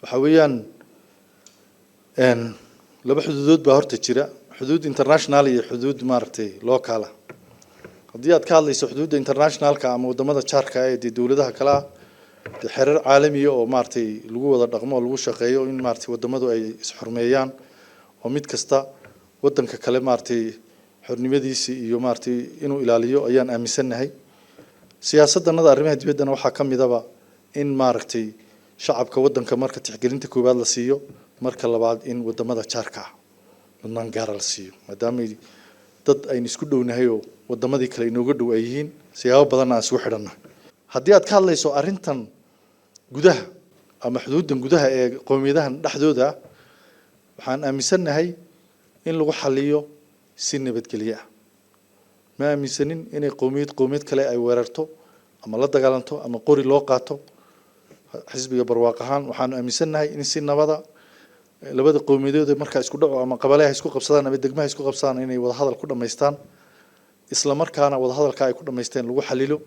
waxa weeyaan laba xuduudood baa horta jira xuduud international iyo xuduud maaragtay local haddii aad ka hadlayso xuduudda internationalka ama wadamada jaarka ah ee dawladaha kala xeerar caalami ah oo maaragtay lagu wada dhaqmo lagu shaqeeyo in maaragtay wadamadu ay isxurmeeyaan oo mid kasta wadanka kale maaragtay xornimadiisa iyo maaragtay inuu ilaaliyo ayaan aaminsanahay siyaasaddanada arrimaha dibaddana waxaa ka midaba in maaragtay shacabka wadanka marka tixgelinta koowaad la siiyo marka labaad in wadamada jaarka ah mudnaan gaar la siiyo maadaama dad aynu isku dhownahay oo wadamadii kale inooga dhow ay yihiin siyaabo badan aan isku xidhannahay haddii aad ka hadlayso arrintan gudaha ama xuduuddan gudaha ee qowmiyadahan dhexdooda waxaan aaminsanahay in lagu xaliyo si nabadgelyo ah ma aaminsanin inay qowmiyad kale ay weerarto ama la dagaalanto ama qori loo qaato xisbiga barwaaq ahaan waxaan aaminsanahay in si nabada labada qowmiyadood marka isku dhaco ama qabaleha isku qabsadaan ama degmaha isku qabsadaan inay wada hadal ku dhameystaan isla markaana wada hadalka ay ku dhameysteen lagu xalilo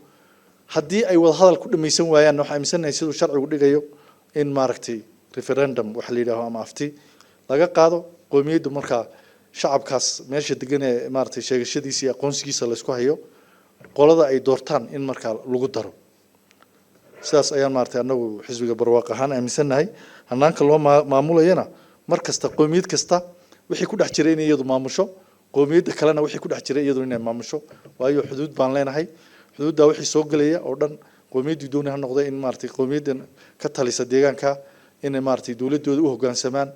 haddii ay wada hadal ku dhameysan waayaan waxaan aaminsanahay sidoo sharcigu dhigayo in maaragtay referendum waxa la yiraahdo ama afti laga qaado qowmiyadu marka shacabkaas meesha degan ee maaragtay sheegashadiisa iyo aqoonsigiisa la isku hayo qolada ay doortaan in marka lagu daro sidaas ayaan maaragtay anagu xisbiga barwaaq ahaan aaminsanahay hanaanka loo maamulayana mar kasta qowmiyad kasta wixii ku dhex jiray in iyadu maamusho qowmiyadda kalena wixii ku dhex jiray iyadu inay maamusho waayo xuduud baan leenahay xuduudda wixii soo galaya oo dhan qowmiyaddii doonay ha noqday in maaragtay qowmiyaddan ka talisa deegaanka inay maaragtay dawladooda u hoggaansamaan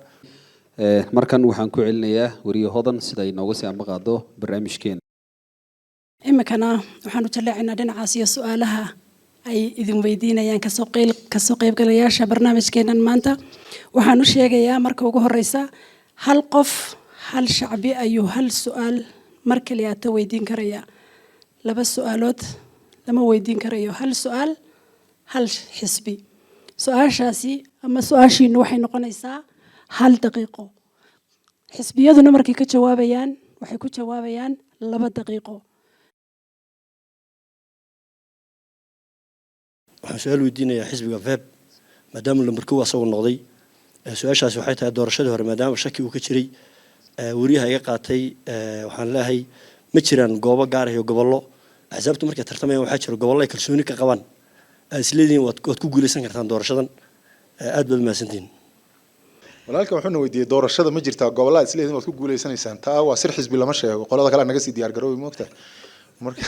markan waxaan ku celinayaa wariye hodan sida ay nooga sii ambaqaado barnaamijkeena imikana waxaan u jaleecaynaa dhinacaas iyo su'aalaha ay idin weydiinayaan kasoo qaybgalayaasha barnaamijkeenan maanta waxaan u sheegayaa marka ugu horeysa hal qof hal shacbi ayuu hal su'aal mar kaliya ta weydiin karaya laba su'aalood lama weydiin karayo hal su'aal hal xisbi su'aashaasi ama su'aashiinu waxay noqonaysaa hal daqiiqo xisbiyaduna markay ka jawaabayaan waxay ku jawaabayaan 2 daqiiqo waxaan su'aal weydiinayaa xisbiga FEB maadaama lambarku asagoo noqday su'aashaasi waxay tahay doorashadii hore maadaama shaki uu ka jiray wariyaha iga qaatay waxaan leeyahay ma jiraan goobo gaar ah iyo gobollo axsaabtu markay tartamayaan waxaa jira gobollo ay kalsooni ka qabaan isleediin waad ku guuleysan kartaan doorashadan aad baad mahadsantihiin walaalka wuxuuna weydiiyey doorashada ma jirtaa gobollada isleediin waad ku guuleysanaysaan taa waa sir xisbi lama sheego qolada kale naga sii diyaar garoobi moogta marka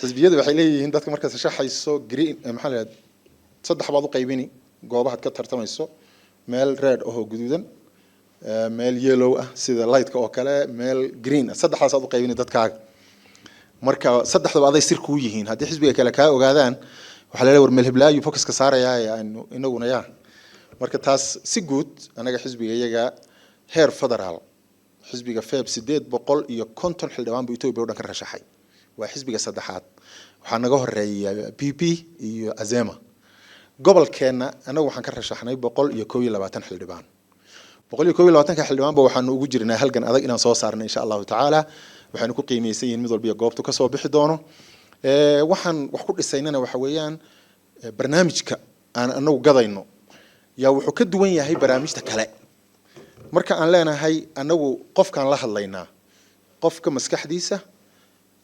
xisbiyadu waxay leeyihiin dadka markaad shaxayso green maxaa la yiraahdaa saddex baad u qaybini goobaha ka tartamayso meel red oo guduudan meel yellow ah sida light-ka oo kale meel green saddexdaas aad u qaybini dadkaaga marka saddexdaba aday sir ku yihiin haddii xisbiga kale ka ogaadaan waxa la leeyahay war meel hiblaayo focus ka saaraya inaguna yaa marka taas si guud anaga xisbiga iyaga heer federaal xisbiga feeb 850 xildhibaan buu Itoobiya oo dhan ka rashaxay waa xisbiga saddexaad waxaa naga horeeya PP iyo Azema gobolkeena anagu waxaan ka rashaxnay 121 xildhibaan 121 xildhibaan ba waxaan ugu jirnaa halgan adag inaan soo saarno insha Allah taala waxaan ku qiimeysan yihiin mid walba goobtu ka soo bixi doono waxaan wax ku dhisaynana waxa weeyaan barnaamijka aan anagu gadayno yaa wuxuu ka duwan yahay barnaamijta kale marka aan leenahay anagu qofkaan la hadlaynaa qofka maskaxdiisa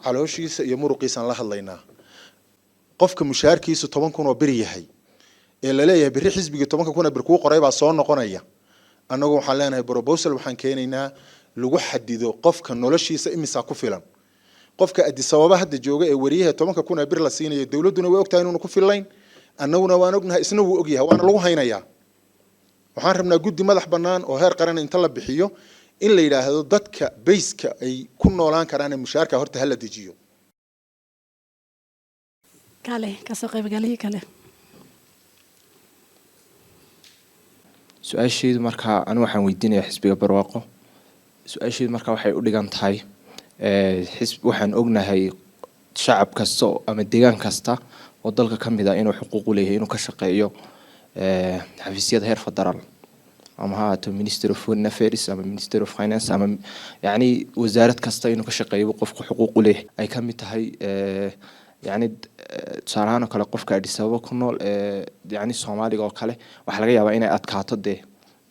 calooshiisa iyo muruqiisa aan la hadlaynaa qofka mushaarkiisu 10,000 oo bir yahay ee la leeyahay biri xisbiga 10,000 bir ku qoray baa soo noqonaya anagu waxaan leenahay proposal waxaan keenaynaa lagu xadido qofka noloshiisa imisa ku filan qofka Addis Ababa hadda jooga ee wariyaha 10,000 bir la siinayo dawladuna way ogtahay inuu ku filayn annaguna waan ognahay isna wuu ogyahay waana lagu haynayaa waxaan rabnaa guddi madax bannaan oo heer qaran inta la bixiyo in la yiraahdo dadka bayska ay ku noolaan karaan mushaarka horta hal la dejiyo kale ka soo qaybgalay kale su-aasheedu markaa anigu waxaan weydiinayaa xisbiga barwaaqo su-aasheedu markaa waxay u dhigan tahay waxaan ognahay shacab kasta ama deegaan kasta oo dalka ka mid ah inuu xuquuq u leeyahay inuu ka shaqeeyo xafiisyada heer federaal ama ha ahaato Minister of Foreign Affairs ama Minister of Finance ama yacni wasaarad kasta inuu ka shaqeeyo qofku xuquuq u leeyahay ay ka mid tahay يعني tusaalahaan oo kale qofka Addis Ababa ku nool yani Soomaaliga oo kale waxa laga yaabaa inay adkaato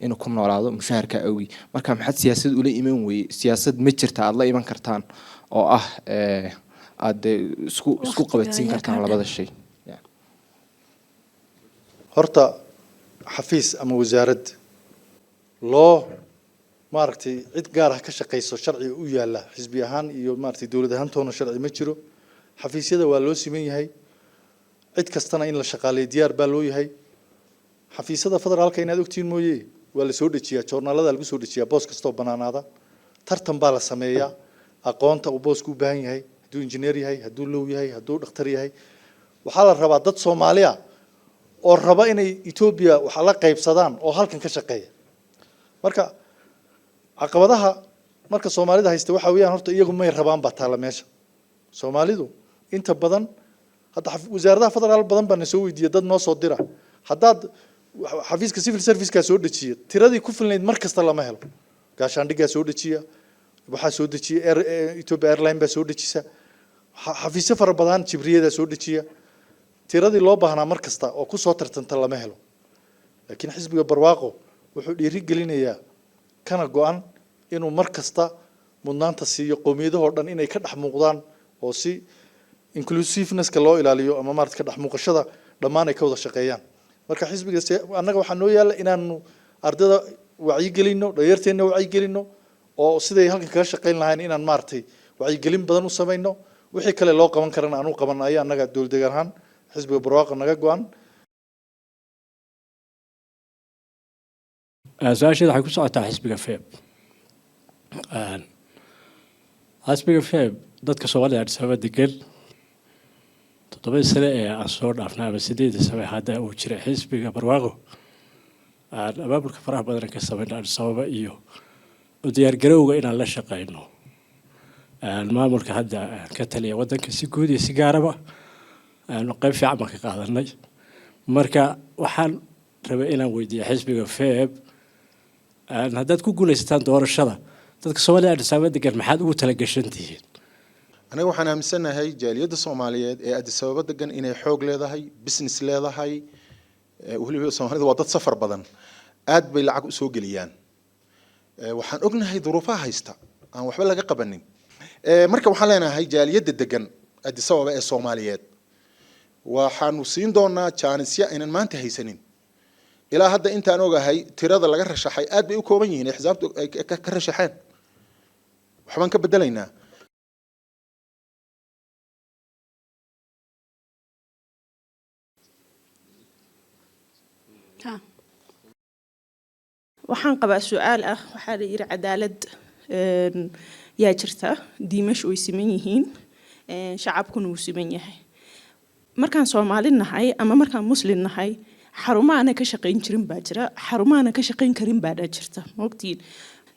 inuu ku noolaado mushaharka awgi marka maxad siyaasad u la iman weey siyaasad ma jirta aad la iman kartaan oo ah aad isku qabatsin kartaan labada shay horta xafiis ama wasaarad loo maaragtay cid gaar ah ka shaqeyso sharci u yaala xisbi ahaan iyo maaragtay dawlad ahaan toona sharci ma jiro xafiisyada waa loo siman yahay cid kastana in la shaqaaleeyo diyaar baa loo yahay xafiisyada federaalka inaad ogtiin mooyee waa la soo dhajiyaa joornaalada lagu soo dhajiyaa boos kastoo banaanaada tartan baa la sameeyaa aqoonta uu boosku u baahan yahay hadduu injineer yahay hadduu low yahay hadduu dhakhtar yahay waxaa la rabaa dad Soomaali ah oo raba inay Itoobiya waxa la qaybsadaan oo halkan ka shaqeeya marka caqabadaha marka Soomaalida haysta waxa weeyaan horta iyagu may rabaan baa taala meesha Soomaalidu inta badan hadda wasaaradaha federaal badan baa soo weydiiyay dad noo soo dira haddaad xafiiska civil service ka soo dhajiyo tiradii ku filnayd mar kasta lama helo gaashaandhiga soo dhajiya waxa soo dhajiya Ethiopia Airlines baa soo dhajisa xafiisyo fara badan jibriyada soo dhajiya tiradii loo baahnaa mar kasta oo ku soo tartanta lama helo laakiin xisbiga barwaaqo wuxuu dhiiri gelinayaa kana go'an inuu mar kasta mudnaanta siiyo qowmiyadaha oo dhan inay ka dhex muuqdaan oo si inclusiveness-ka loo ilaaliyo ama maarad ka dhex muuqashada dhammaan ay ka wada shaqeeyaan marka xisbiga annaga waxaa noo yaala inaanu ardayda wacyi gelino dhalinyarteena wacyi gelino oo siday halkan kaga shaqeyn lahayn inaan maartay wacyi gelin badan u sameeyno wixii kale loo qaban karana aanu qabanay annaga dawlad ahaan xisbiga barwaaqo naga go'an asaashada waxay ku socotaa xisbiga feeb xisbiga feeb dadka Soomaaliya Addis Ababa degan 7 sano ee aan soo dhaafnay ama 8 sano hadda uu jiray xisbiga barwaaqo abaabulka faraha badan ka sameeyay Addis Ababa iyo u diyaar garowga inaan la shaqeyno maamulka hadda ka taliya wadanka si guud iyo si gaaraba qayb fiican ka qaadanay marka waxaan rabay inaan weydiiyo xisbiga feeb haddaad ku guuleystaan doorashada dadka Soomaaliya Addis Ababa degan maxaad ugu tala gashantihiin aniga waxaan aaminsanahay jaaliyadda Soomaaliyeed ee Addis Ababa degan inay xoog leedahay business leedahay waliba Soomaalida waa dad safar badan aad bay lacag u soo galiyaan waxaan ognahay duruufaha haysta aan waxba laga qabanin marka waxaan leenahay jaaliyadda degan Addis Ababa ee Soomaaliyeed waxaanu siin doonaa jaanisya inaan maanta haysanin ilaa hadda intaan ogahay tirada laga rashaxay aad bay u kooban yihiin xisaabtu ka rashaxeen waxbaan ka bedelaynaa waxaan qabaa su'aal ah waxa la yiri cadaalad yaa jirta diimash oo siman yihiin shacabkuna uu siman yahay markaan Soomaali nahay ama markaan Muslim nahay xarumaana ka shaqeyn jirin baa jira xarumaana ka shaqeyn karin baa jirta moogtiin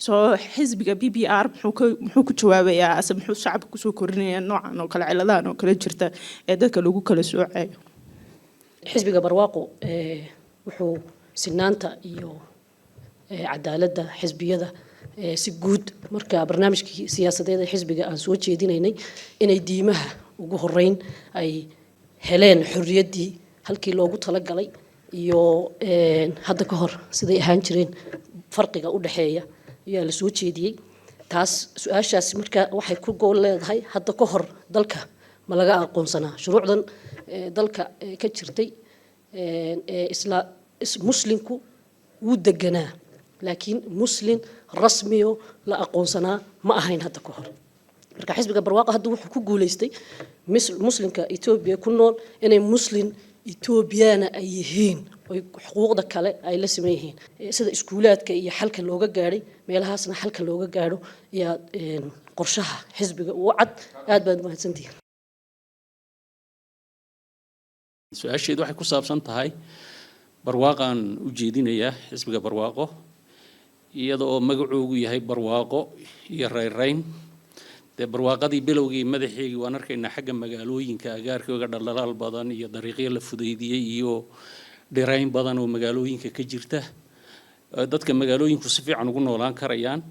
soo xisbiga BBR muxuu ku jawaabayaa ase muxuu shacabka kusoo korinayaa noocan oo kale ciladahan oo kale jirta ee dadka lagu kala soocayo xisbiga barwaaqo wuxuu sinaanta iyo cadaaladda xisbiyada si guud marka barnaamijkii siyaasadeed ee xisbiga aan soo jeedinaynay inay diimaha ugu horeyn ay heleen xorriyaddii halkii loogu talagalay iyo hadda ka hor siday ahaan jireen farqiga u dhaxeeya ayaa la soo jeediyey taas su-aashaasi marka waxay ku gool leedahay hadda ka hor dalka ma laga aqoonsanaa shuruucdan dalka ka jirtay isla muslimku wuu deganaa laakiin muslim rasmiyo la aqoonsanaa ma ahayn hadda ka hor marka xisbiga barwaaqo hadda wuxuu ku guuleystay muslimka Itoobiya ku nool inay muslim Itoobiyana ay yihiin oo xuquuqda kale ay la siman yihiin sida iskuulaadka iyo xalka looga gaaray meelahaasna xalka looga gaaro iyo qorshaha xisbiga uu cad aad baad mahadsantihiin su-aasheedu waxay ku saabsan tahay barwaaqaan u jeedinayaa xisbiga barwaaqo iyada oo magacoogu yahay barwaaqo iyo reerayn dee barwaaqadii bilowgii madaxeygii waan arkaynaa xagga magaalooyinka agaarkooga dhaldhalaal badan iyo dariiqyo la fudaydiyey iyo dhirayn badan oo magaalooyinka ka jirta dadka magaalooyinku si fiican ugu noolaan karayaan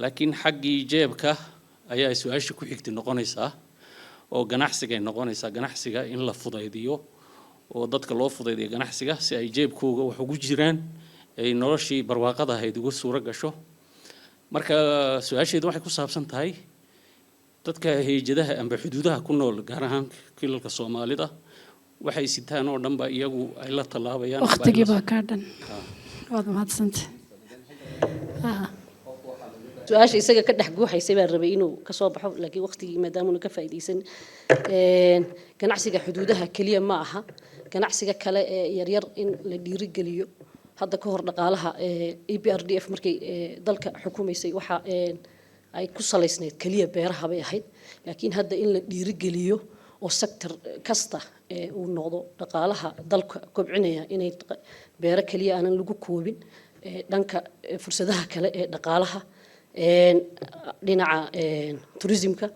laakiin xaggii jeebka ayaa su-aasha ku xigtay noqonaysaa oo ganacsiga ay noqonaysaa ganacsiga in la fudaydiyo oo dadka loo fudaydiyo ganacsiga si ay jeebkooga wax ugu jiraan ay noloshii barwaaqada ahayd uga suuro gasho marka su-aasheedu waxay ku saabsan tahay dadka hay'adaha amba xuduudaha ku nool gaar ahaan kilalka Soomaalida waxay sitaan oo dhanba iyagu ay la talaabayaan waqtigii baa ka dhan waad mahadsantahay su-aasha isaga ka dhex guuxaysay baan rabay inuu ka soo baxo laakiin waqtigii maadaama uu ka faa'iideysan ganacsiga xuduudaha kaliya ma aha ganacsiga kale ee yaryar in la dhiirigeliyo hadda ka hor dhaqaalaha EPRDF markay dalka xukumaysay waxa ay ku saleysneed kaliya beeraha bay ahayd laakiin hadda in la dhiirigeliyo oo sector kasta uu noqdo dhaqaalaha dalka kobcinaya inay beero kaliya aanan lagu koobin dhanka fursadaha kale ee dhaqaalaha dhinaca tourismka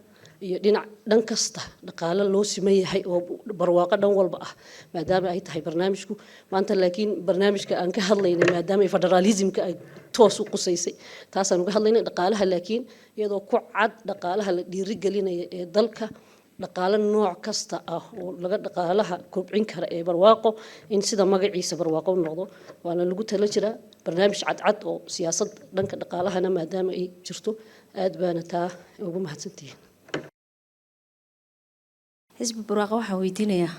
iyo dhinac dhan kasta dhaqaale loo siman yahay oo barwaaqo dhan walba ah maadaama ay tahay barnaamijku maanta laakiin barnaamijka aan ka hadlaynay maadaama federalismka ay toos u qusaysay taasaan uga hadlaynay dhaqaalaha laakiin iyadoo ku cad dhaqaalaha la dhiirigelinaya ee dalka dhaqaale nooc kasta ah oo laga dhaqaalaha kobcin kara ee barwaaqo in sida magaciisa barwaaqo noqdo waana lagu tala jiraa barnaamij cadcad oo siyaasad dhanka dhaqaalahana maadaama ay jirto aad baana taa ugu mahadsantihiin xisbi barwaaqo waxaan weydiinayaa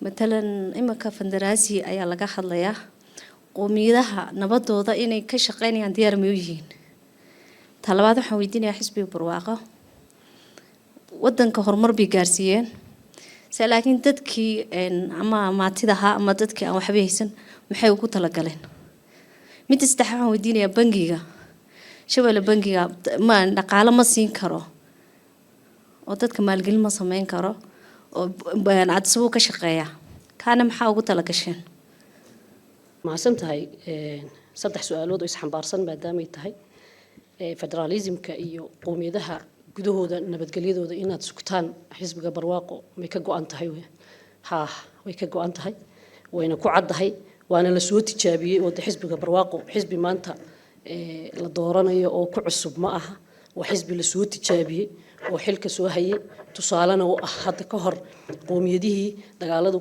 matalan imanka fandaraasi ayaa laga hadlayaa qoomiyadaha nabadooda inay ka shaqeynayaan diyaar ma u yihiin talabaad waxaan weydiinayaa xisbiga barwaaqo wadanka horumar bay gaarsiiyeen se laakiin dadkii ama maatidaha ama dadkii aan waxba haysan maxay ugu talagaleen mid saddex waxaan weydiinayaa bangiga shabeelle bangiga ma dhaqaale ma siin karo oo dadka maalgelin ma sameyn karo oo cadisabuu ka shaqeeya kaana maxaa ugu talagasheen mahadsan tahay saddex su-aalood oo isxambaarsan maadaamay tahay federalismka iyo qoomiyadaha gudahooda nabadgelyadooda inaad sugtaan xisbiga barwaaqo may ka go'an tahay way ka go'an tahay wayna ku caddahay waana la soo tijaabiyey oo xisbiga barwaaqo xisbi maanta la dooranayo oo ku cusub ma aha waa xisbi la soo tijaabiyey oo xilka soo hayay tusaalena u ah hadda ka hor qoomiyadihii dagaaladu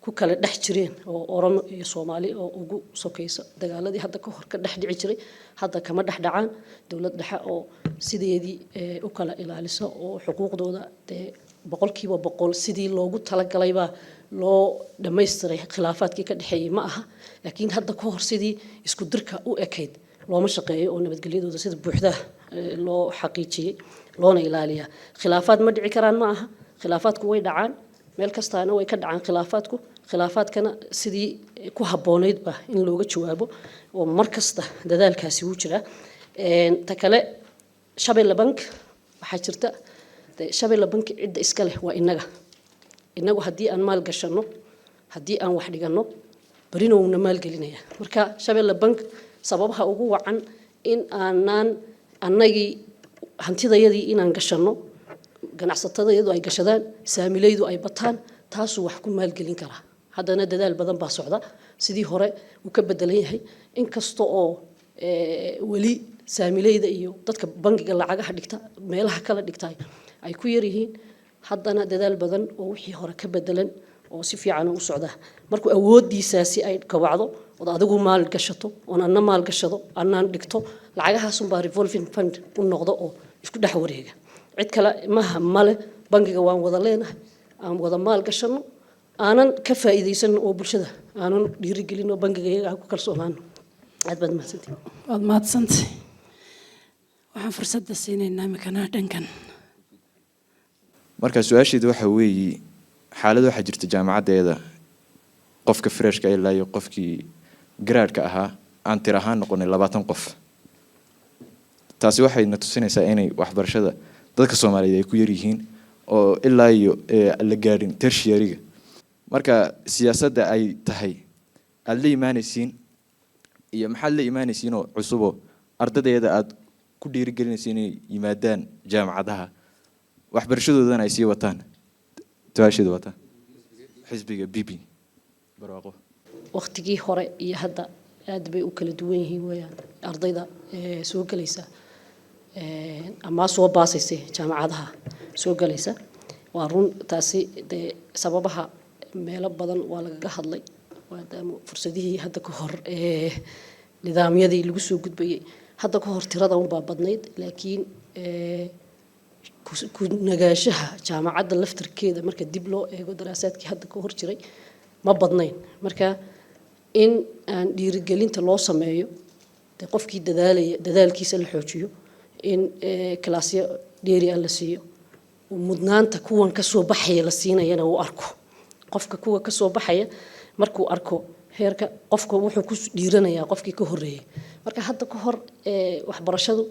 ku kala dhex jireen oo Oromo iyo Soomaali oo ugu sokaysa dagaaladii hadda ka hor ka dhex dhici jiray hadda kama dhex dhacaan dawlad dhexe oo sideedii u kala ilaalisa oo xuquuqdooda boqolkiiba boqol sidii loogu talagalay baa loo dhammaystiray khilaafaadkii ka dhexeeyay ma aha laakiin hadda ka hor sidii isku dirka u ekayd looma shaqeeyo oo nabadgelyadooda sida buuxda loo xaqiijiyay loona ilaaliya khilaafaad ma dhici karaan ma aha khilaafaadku way dhacaan meel kastaana way ka dhacaan khilaafaadkana sidii ku habboonayd ba in looga jawaabo oo mar kasta dadaalkaasi uu jira ta kale Shabeelle Bank waxaa jirta Shabeelle Bank cidda iska leh waa inagu haddii aan maal gashano haddii aan wax dhigano barina uuna maal gelinaya marka Shabeelle Bank sababaha ugu wacan in aanaan annagii hantidayadii inaan gashanno ganacsatadayadu ay gashadaan saamilaydu ay bataan taasuu wax ku maalgelin karaa haddana dadaal badan baa socda sidii hore uu ka bedelan yahay inkasta oo weli saamilayda iyo dadka bangiga lacagaha dhigta meelaha kala dhigtay ay ku yar yihiin haddana dadaal badan oo wixii hore ka bedelan oo si fiican u socda markuu awoodiisaasi ay kabacdo oo adigu maal gashato oo anna maal gashado annaan dhigto lacagahaas baa revolving fund u noqdo oo isku dhex wareega cid kale maha male bangiga waan wada leenahay aan wada maal gashano aanan ka faa'iideysan oo bulshada aanan dhiirigelin oo bangiga iyaga ku kalsoonaan aad baad mahadsantihiin waad mahadsantahay waxaan fursadda siinaynaa mikana dhankan marka su-aasheedu waxa weeye xaalad waxaa jirta jaamacaddeeda qofka freshka ilaa iyo qofkii garaadhka ahaa aan tir ahaan noqonay 20 qof taasi waxay na tusinaysaa inay waxbarashada dadka Soomaaliyeed ay ku yar yihiin oo ilaa iyo la gaadhin tertiary-ga marka siyaasadda ay tahay aad la imaanaysiin iyo maxaad la imaanaysiin oo cusubo ardaydeeda aad ku dhiirigelinaysiin inay yimaadaan jaamacadaha waxbarashadoodana ay sii wataan tawaashida wataan xisbiga BB barwaaqo waqtigii hore iyo hadda aad bay u kala duwan yihiin weeyaan ardayda soo galaysa ama soo baasaysa jaamacadaha soo galaysa waa run taasi sababaha meelo badan waa laga hadlay maadaama fursadihii hadda ka hor nidaamyadii lagu soo gudbayay hadda ka hor tirada un baa badnayd laakiin ku nagaashaha jaamacadda laftarkeeda marka dib loo eego daraasaadkii hadda ka hor jiray ma badnayn marka in aan dhiirigelinta loo sameeyo qofkii dadaalkiisa la xoojiyo in kalaasyo dheeri ah la siiyo mudnaanta kuwan ka soo baxaya la siinayana uu arko qofka kuwa ka soo baxaya markuu arko heerka qofka wuxuu ku dhiiranayaa qofkii ka horeeyay marka hadda ka hor waxbarashadu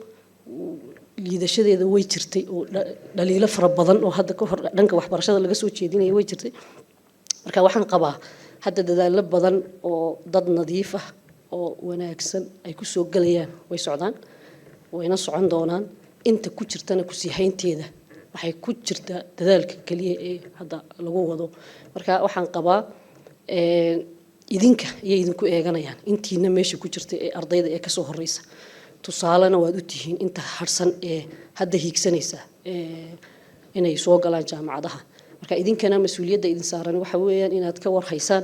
liidashadeeda way jirtay oo dhaliilo fara badan oo hadda ka hor dhanka waxbarashada laga soo jeedinayay way jirtay marka waxaan qabaa hadda dadaalo badan oo dad nadiif ah oo wanaagsan ay ku soo galayaan way socdaan wayna socon doonaan inta ku jirtana ku sii haynteeda waxay ku jirtaa dadaalka kaliya ee hadda lagu wado marka waxaan qabaa idinka iyo idinku eeganayaan intiina meesha ku jirta ee ardayda ee ka soo horeysa tusaalena waad u tihiin inta harsan ee hadda hiigsanaysa inay soo galaan jaamacadaha marka idinkana mas'uuliyadda idin saaran waxa weeyaan inaad ka warhaysaan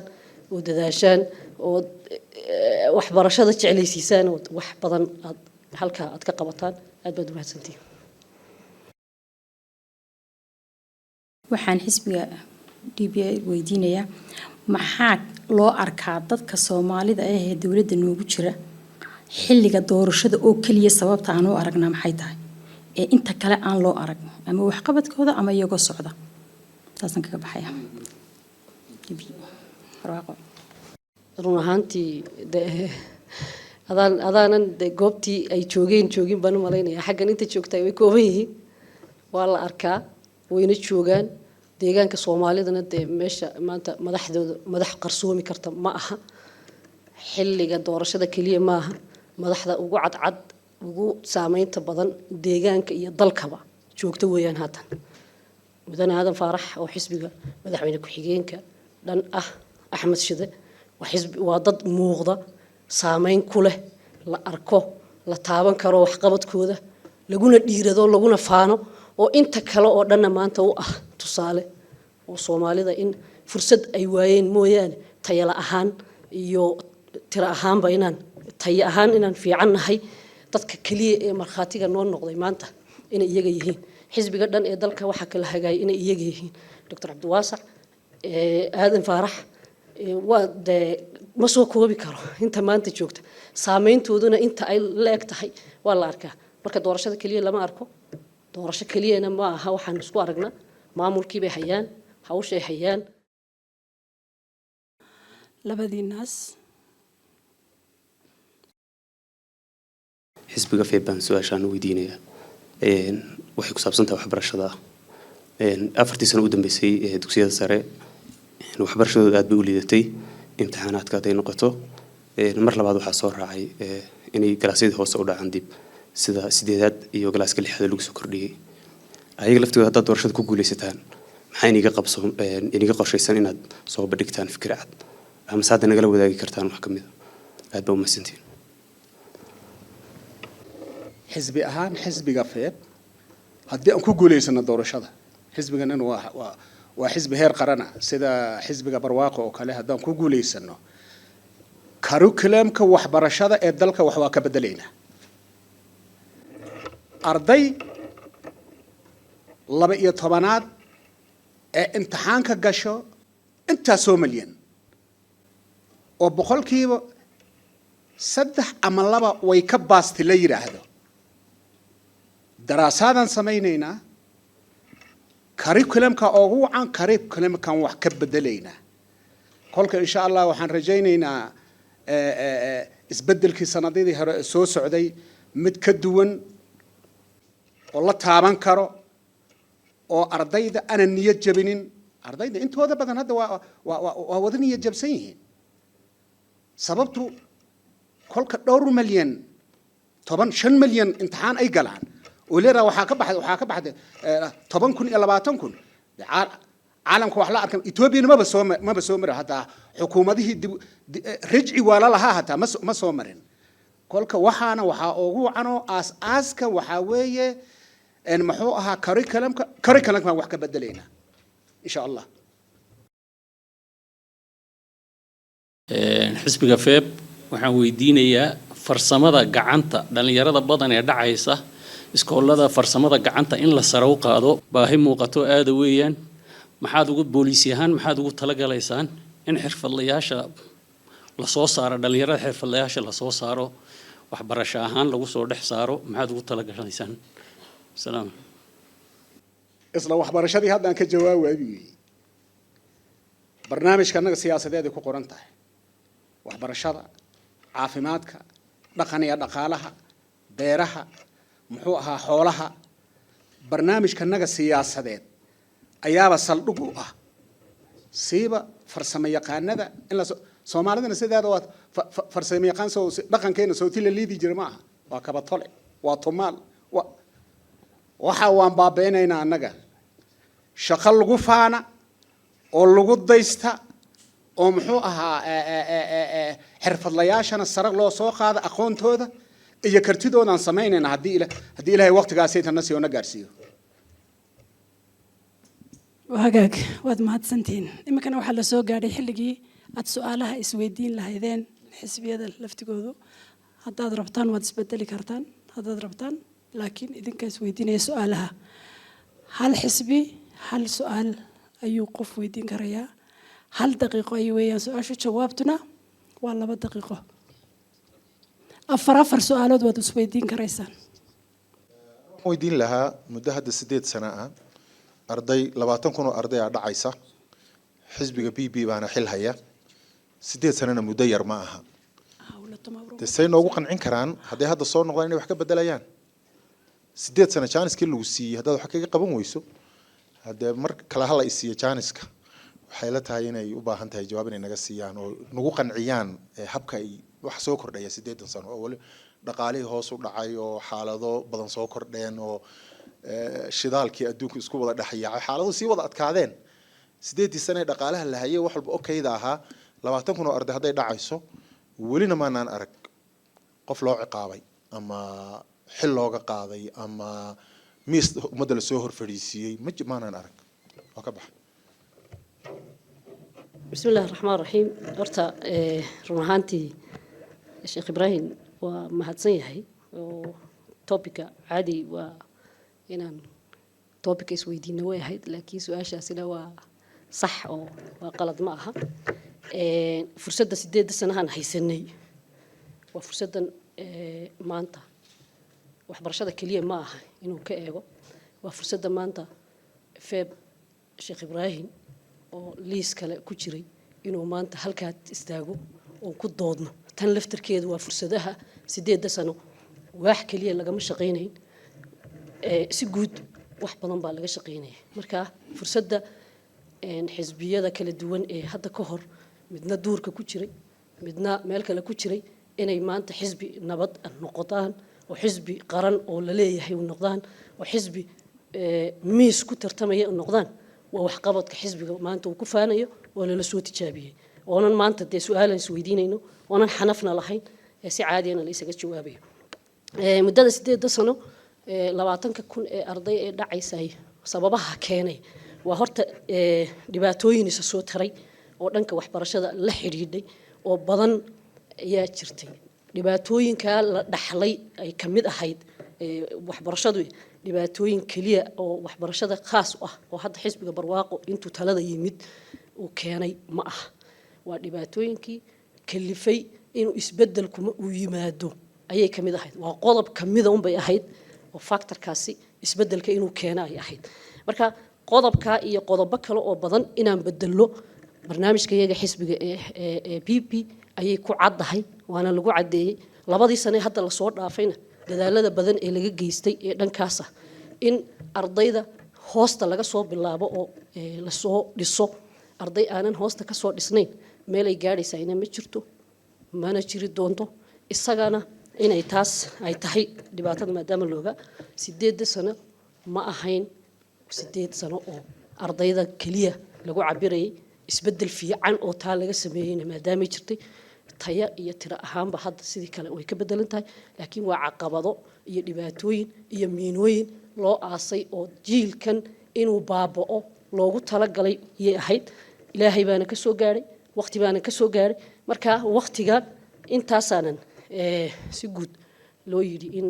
oo dadaashaan oo waxbarashada jeclaysiisaan oo wax badan aad halka aad ka qabataan aad baad u mahadsantihiin waxaan xisbiga DBA weydiinayaa maxaa loo arkaa dadka Soomaalida ee dawladda noogu jira xilliga doorashada oo kaliya sababta aan u aragnaa maxay tahay ee inta kale aan loo arag ama wax qabadkooda ama iyagoo socda taasan kaga baxaya run ahaantii adaanan goobtii ay joogin baan u malaynayaa xaggan inta joogtay way kooban yihiin waa la arkaa wayna joogaan deegaanka Soomaalidana meesha maanta madax qarsoomi karta ma aha xilliga doorashada kaliya ma aha madaxda ugu cadcad ugu saameynta badan deegaanka iyo dalkaba joogto weeyaan haatan mudane aadan faarax oo xisbiga madaxweyne ku-xigeenka dhan ah Axmed Shide waa dad muuqda saameyn ku leh la arko la taaban karo wax qabadkooda laguna dhiirado laguna faano oo inta kale oo dhanna maanta u ah tusaale oo Soomaalida in fursad ay waayeen mooyaan tayala ahaan iyo tira ahaanba inaan tayo ahaan inaan fiicannahay dadka kaliya ee markhaatiga noo noqday maanta inay iyaga yihiin xisbiga dhan ee dalka waxa kala hagaayay inay iyaga yihiin Dr. Cabdiwaasac aadan faarax waa ma soo koobi karo inta maanta joogta saameyntooduna inta ay leeg tahay waa la arkaa marka doorashada kaliya lama arko doorasho kaliyana ma aha waxaan isku aragnaa maamulkii bay hayaan hawshay hayaan labadii naas xisbiga feebaan su'aashaan weydiinaya waxay ku saabsan tahay waxbarashada afartii sano u dambeysay ee dugsiyada sare waxbarashadooda aad bay u liidatay imtixaanaadka haday noqoto mar labaad waxaa soo raacay inay galaasyadii hoose u dhacaan dib sida 8aad iyo galaaska 6aad lagu soo kordhiyay ayaga laftooda haddaad doorashada ku guulaysataan maxay iniga qorshaysan inaad soo bandhigtaan fikir cad ama saad nagala wadaagi kartaan wax ka mid ah aad baa u mahadsantihiin xisbi ahaan xisbiga feeb haddii aan ku guulaysano doorashada xisbigan inuu waa xisbi heer qarana sida xisbiga barwaaqo oo kale haddaan ku guulaysano curriculumka waxbarashada ee dalka wax waa ka bedelaynaa arday 12aad ee imtixaanka gasho intaasoo milyan oo boqolkiiba 3 ama 2 way ka baasti la yiraahdo daraasadan samaynaynaa curriculumka ugu wacan curriculumkan wax ka bedelaynaa kolka insha Allah waxaan rajaynaynaa isbedelkii sanadadii hore soo socday mid ka duwan oo la taaban karo oo ardayda ana niyad jabinin ardayda intooda badan hadda waa wada niyad jabsan yihiin sababtu kolka 2 milyan 5 milyan imtixaan ay galaan وليرا وحاك بعد 10,000 إلى 20,000 عالم كوحلا أركان إثيوبيا ما بسومر حتى حكومة دي رجعي ولا لها حتى ما سومرين كل كوحنا وحاوجو عنو أساسك وحاوية إن محوها كريكلم ما وحكي بدلينا إن شاء الله. حسب فيب وحويدينيا فرسمة جعنتا لأن يرى بدن يدعيسه iskoolada farsamada gacanta in la sare u qaado baahi muuqato aad u weeyaan maxaad ugu booliisiyahan maxaad ugu talagalaysaan in xirfadlayaasha la soo saaro dhalinyarada xirfadlayaasha la soo saaro waxbarasho ahaan lagu soo dhex saaro maxaad ugu talagalaysaan salaam isla waxbarashadii hadda aan ka jawaabayay barnaamijka anaga siyaasadeed ku qoran tahay waxbarashada caafimaadka dhaqan iyo dhaqaalaha beeraha muxuu ahaa xoolaha barnaamijka naga siyaasadeed ayaaba saldhig u ah siiba farsamo yaqaanada in la Soomaalidana sidaada waa farsamo yaqaan soo dhaqankeena soo tila liidi jira ma aha waa kaba tole waa tumaal waxa waan baabeynayna anaga shaqo lagu faana oo lagu daysta oo muxuu ahaa xirfadlayaashana sare loo soo qaado aqoontooda iyo kartidoodan sameynayna hadii ilaahay waqtigaas ay tan nasiyo na gaarsiyo wagaag wad mahadsantiin imikana waxa la soo gaaray xilligii aad su'aalaha isweydiin lahaydeen xisbiyada laftigoodu haddaad rabtaan waad isbedeli kartaan haddaad rabtaan laakiin idinka isweydiinaya su'aalaha hal xisbi hal su'aal ayuu qof weydiin karayaa hal daqiiqo ay weeyaan su'aashu jawaabtuna waa 2 daqiiqo afar su'aalood waad isweydiin karaysaan weydiin lahaa muddo hadda 8 sano ah arday 20,000 oo arday dhacaysa xisbiga BB baana xil haya 8 sanana muddo yar ma aha tasay noogu qancin karaan haddii hadda soo noqdaan inay wax ka bedelayaan 8 sano jaaniskii lagu siiyay haddaad wax kaga qaban weyso hadda mar kala hala isiyo jaaniska waxay la tahay inay u baahan tahay jawaab inay naga siiyaan oo nagu qanciyaan habka ay wax soo kordhaya 8 sano oo wali dhaqaalihii hoos u dhacay oo xaalado badan soo kordheen oo shidaalkii adduunka isku wada dhaxayay xaalado si wada adkaadeen 8 sano dhaqaalaha la hayay wax walba okayda ahaa 20,000 oo arday haday dhacayso walina ma naan arag qof loo ciqaabay ama xil looga qaaday ama miis umada la soo horfariisiyay ma naan arag waa ka bax بسم الله الرحمن الرحيم horta run ahaantii Sheekh Ibrahim waa mahadsan yahay oo topica caadi waa inaan topic isweydiino way ahayd laakiin su'aashaasina waa sax oo waa qalad ma aha fursadda 8 sanahan haysanay waa fursaddan maanta waxbarashada kaliya ma aha inuu ka eego waa fursadda maanta feeb Sheekh Ibrahim oo liis kale ku jiray inuu maanta halkaad istaago oo ku doodno tan laftirkeedu waa fursadaha 8 sano wax kaliya lagama shaqeynayn si guud wax badan baa laga shaqeynaya marka fursadda xisbiyada kala duwan ee hadda ka hor midna duurka ku jiray midna meel kale ku jiray inay maanta xisbi nabad noqdaan oo xisbi qaran oo la leeyahay noqdaan oo xisbi miis ku tartamaya noqdaan waa waxqabadka xisbiga maanta uu ku faanayo oo lala soo tijaabiyey oonan maanta dee su-aalan isweydiinayno oonan xanafna lahayn si caadiyana la isaga jawaabayo muddada 8 sano 20,000 ee arday ee dhacaysay sababaha keenay waa horta dhibaatooyin isa soo taray oo dhanka waxbarashada la xiriiday oo badan ayaa jirtay dhibaatooyinka la dhaxlay ay kamid ahayd waxbarashadu dhibaatooyin kaliya oo waxbarashada khaas ah oo hadda xisbiga barwaaqo intuu talada yimid uu keenay ma ah waa dhibaatooyinkii kalifay inuu isbedelku uu yimaado ayay kamid ahayd waa qodob kamid ah bay ahayd oo factorkaasi isbedelka inuu keenay ay ahayd marka qodobka iyo qodobo kale oo badan inaan bedelo barnaamijka iyaga xisbiga ee PP ayay ku caddahay waana lagu cadeeyay labadii sano hadda la soo dhaafayna dadaalada badan ee laga geystay ee dhankaas ah in ardayda hoosta laga soo bilaabo oo la soo dhiso arday aanan hoosta ka soo dhisnayn meel ay gaadhaysaa inay ma jirto mana jiri doonto isagana inay taas ay tahay dhibaatada maadaama looga 8 sano ma ahayn 8 sano oo ardayda kaliya lagu cabirayay isbedel fiican oo taa laga sameeyay maadaama jirtay taya iyo tira ahaanba hadda sidii kale way ka bedelan tahay laakiin waa caqabado iyo dhibaatooyin iyo miinooyin loo aasay oo jiilkan inuu baaba'o loogu talagalay iyay ahayd ilaahay baana ka soo gaaray waqti baana ka soo gaaray marka waqtiga intaasaanan si guud loo yidhi in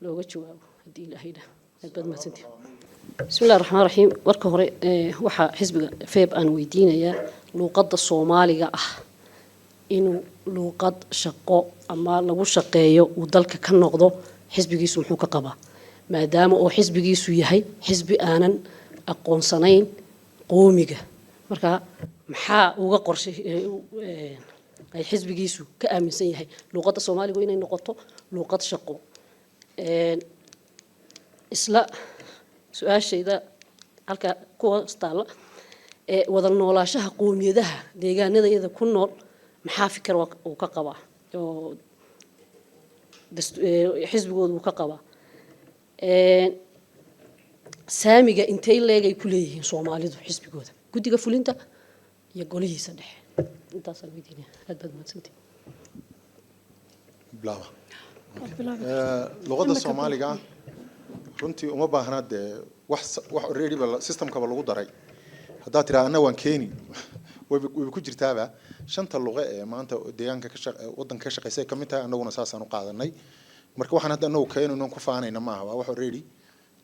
looga jawaabo haddii ilaahayna aad mahadsantihiin بسم الله الرحمن الرحيم warka hore waxa xisbiga FEB aan weydiinayaa luqadda Soomaaliga ah inuu luqad shaqo ama lagu shaqeeyo uu dalka ka noqdo xisbigiisu wuxuu ka qabaa maadaama oo xisbigiisu yahay xisbi aanan aqoonsanayn qoomiga marka maxaa uga qorshay ay xisbigiisu ka aaminsan yahay luqadda Soomaaliga inay noqoto luqad shaqo isla su-aashayda halka kuwa staala wada noolaashaha qoomiyadaha deegaanada iyada ku nool maxaa fikir uu ka qabaa oo xisbigoodu uu ka qabaa saamiga intay leegay ku leeyihiin Soomaalidu xisbigooda guddiga fulinta iyo golihiisa dhexe intaas aan weydiinaya aad baad mahadsantihiin luqadda Soomaaliga runtii uma baahna dee wax already ba systemkaba lagu daray haddaa tiraa anna waan keeni way ku jirtaaba shanta luqe ee maanta deegaanka waddanka ka shaqeysay ka mid tahay annaguna saasaan u qaadanay marka waxaan hadda annagu keenayno ku faanayna maaha waa wax already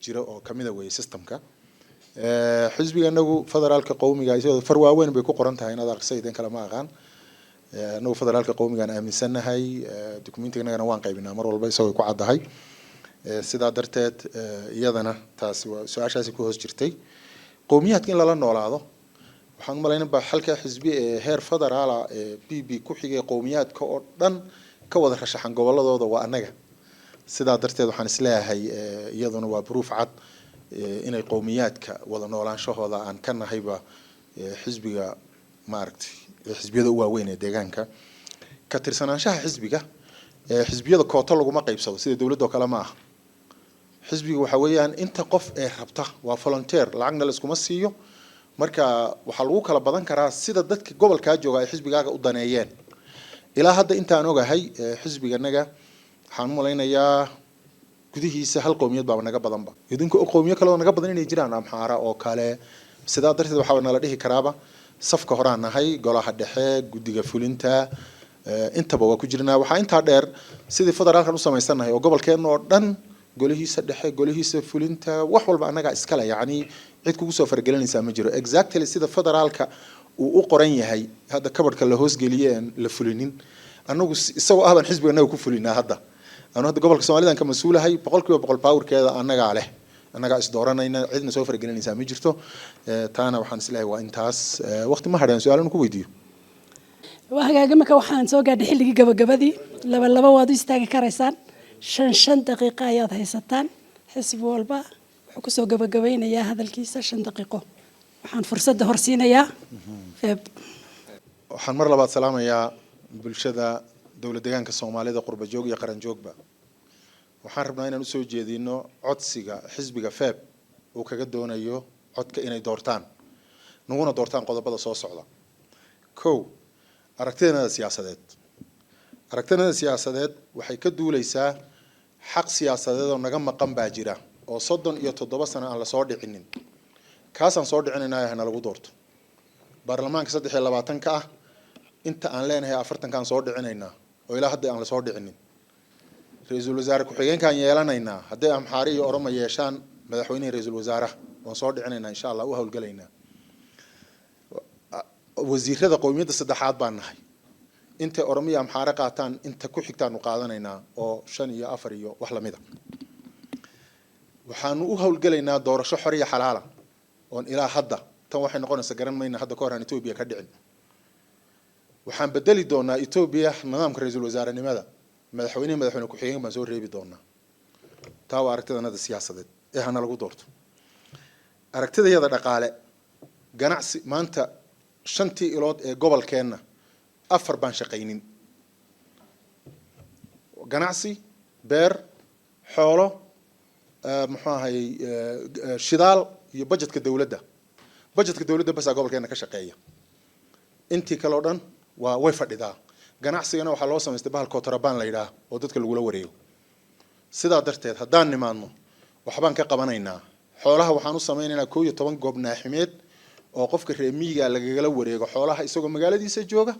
jira oo kamid ah weeye systemka xisbiga annagu federaalka qowmiga isagoo far waaweyn bay ku qoran tahay inaad aqsaydeen kala ma aqaan annagu federaalka qowmiga aan aaminsanahay documentigana waan qaybinaa mar walba isagoo ku caddahay sidaa darteed iyadana taasi waa su-aashaasi ku hoos jirtay qowmiyaadka in lala noolaado waxaan u malaynaa xalka xisbi ee heer federaala ee PP ku xigay qowmiyaadka oo dhan ka wada rashaxan goboladooda waa annaga sidaa darteed waxaan isleeyahay iyaduna waa proof cad inay qowmiyaadka wada noolaanshahooda aan ka nahayba xisbiga maaragtay xisbiyada u waaweyn ee deegaanka ka tirsanaanshaha xisbiga xisbiyada koota laguma qaybsado sida dawladda kale ma aha xisbiga waxa weeyaan inta qof ee rabta waa volunteer lacagna la iskuma siiyo marka waxa lagu kala badan karaa sida dadka gobolka jooga ay xisbigaaga u daneeyeen ilaa hadda intaan ogahay xisbiganaga waxaan u malaynayaa gudihiisa hal qowmiyad baa naga badanba idinku qowmiyo kale oo naga badan inay jiraan amxaara oo kale sidaa darteed waxa nala dhihi karaaba safka horaan nahay golaha dhexe guddiga fulinta intaba waa ku jirnaa waxaa intaa dheer sidii federaalkan u samaysanahay oo gobolkeena oo dhan golihiisa dhexe golihiisa fulinta wax walba annaga iskale yacni cid kugu soo fargelinaysaa ma jiro exactly sida federaalka uu u qoran yahay hadda kabadhka la hoosgeliyay aan la fulinin annagu isagoo ahban xisbiga annaga ku fulinaa hadda anu hadda gobolka Soomaaliland ka mas'uulahay 100% powerkeeda annaga leh annaga is dooranayna cidna soo fargelinaysaa ma jirto taana waxaan isleeyahay waa intaas waqti ma hadhaan su'aalo ku weydiiyo وهاجمك وحان سوق ده حلقي جبادي لما وادي استاجي كريسان شن دقيقة يا هيستان حسب والبا حكو سوق جبين يا هذا الكيس 5 دقيقة وحان فرصة هرسينا يا waxaan mar labaad salaamayaa bulshada dowlad deegaanka Soomaalida qurba joog iyo qaran joogba waxaan rabnaa inaan u soo jeedino codsiga xisbiga FEB uu kaga doonayo codka inay doortaan naguna doortaan qodobada soo socda kow aragtida siyaasadeed waxay ka duuleysaa xaq siyaasadeed oo naga maqan baa jira oo 37 sano aan la soo dhicinin kaasaan soo dhicinaynaa hana lagu doorto baarlamaanka 23 ka ah inta aan leenahay 40 kan soo dhicinaynaa oo ilaa hadda aan la soo dhicinin ra'iisul wasaare ku-xigeenkan yeelanaynaa hadday Amxaari iyo Oromo yeeshaan madaxweynaha ra'iisul wasaaraha waan soo dhicinaynaa insha Allah u hawlgalaynaa wasiirada qowmiyadda saddexaad baan nahay inta Oromo iyo Amxaari qaataan inta ku xigtaan u qaadanaynaa oo 5 iyo 4 iyo wax la mid ah waxaanu u hawlgalaynaa doorasho xor iyo xalaal ah oo ilaa hadda tan waxay noqonaysaa garan mayna hadda ka hor aan Itoobiya ka dhicin waxaan bedeli doonaa Itoobiya nidaamka ra'iisul wasaarenimada madaxweyne ku-xigeen baan soo reebi doonaa taa waa aragtidanada siyaasadeed ee hana lagu doorto aragtidayada dhaqaale ganacsi maanta 5 ilood ee gobolkeena 4 baan shaqaynin ganacsi beer xoolo muxuu ahay shidaal iyo budgetka dawladda bas gobolkeena ka shaqeeya intii kale oo dhan waa way fadhidaa ganacsigana waxaa loo sameystay bahal kontrabaan la yiraahdo oo dadka lagu la wareeyo sidaa darteed haddaan nimaadno waxbaan ka qabanaynaa xoolaha waxaan u sameynaynaa 11 goob naaximeed oo qofka reer miyiga lagala wareego xoolaha isagoo magaaladiisa jooga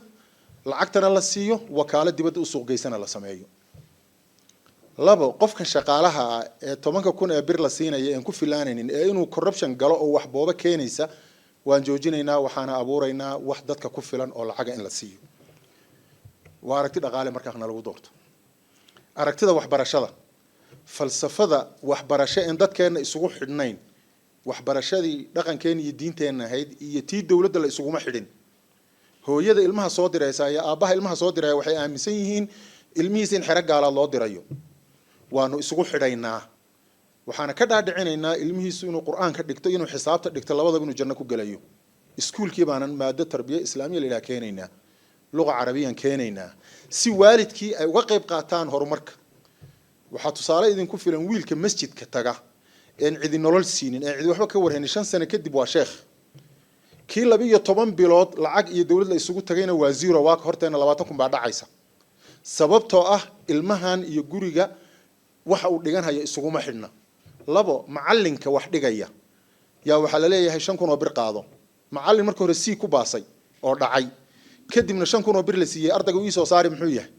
lacagtana la siiyo wakaalad dibadda u suuq geysana la sameeyo labo qofkan shaqaalaha ee 10,000 ee bir la siinaya aan ku filaanaynin ee inuu corruption galo oo wax booba keenaysa waan joojinaynaa waxaana abuuraynaa wax dadka ku filan oo lacag in la siiyo waa aragti dhaqaale markaana lagu doorto aragtida waxbarashada falsafada waxbarasho in dadkeena isugu xidhnayn waxbarashadii dhaqankeena iyo diinteena ahayd iyo tii dawladda la isuguma xidhin hooyada ilmaha soo diraysa iyo aabaha ilmaha soo diraya waxay aaminsan yihiin ilmihiisa in xero gaalaad loo dirayo waanu isugu xidhaynaa waxaana ka dhaadhicinaynaa ilmihiisu inuu qur'aan ka dhigto inuu xisaabta dhigto labadaba inuu janno ku galayo iskuulkii baanan maado tarbiya islaamiya la ilaa keenaynaa luqa carabiyan keenaynaa si waalidkii ay uga qayb qaataan horumarka waxaa tusaale idinku filan wiilka masjidka taga een cidi nolol siinin ee cidi waxba ka warhayn 5 sano kadib waa sheekh kii 12 bilood lacag iyo dawlad la isugu tagayna waa zero waa horteena 20,000 baa dhacaysa sababtoo ah ilmahan iyo guriga waxa uu dhigan haya isuguma xidhna labo macalinka wax dhigaya yaa waxa la leeyahay 5,000 oo bir qaado macallin markii hore si ku baasay oo dhacay kadibna 5,000 oo bir la siiyay ardayga uu soo saaray muxuu yahay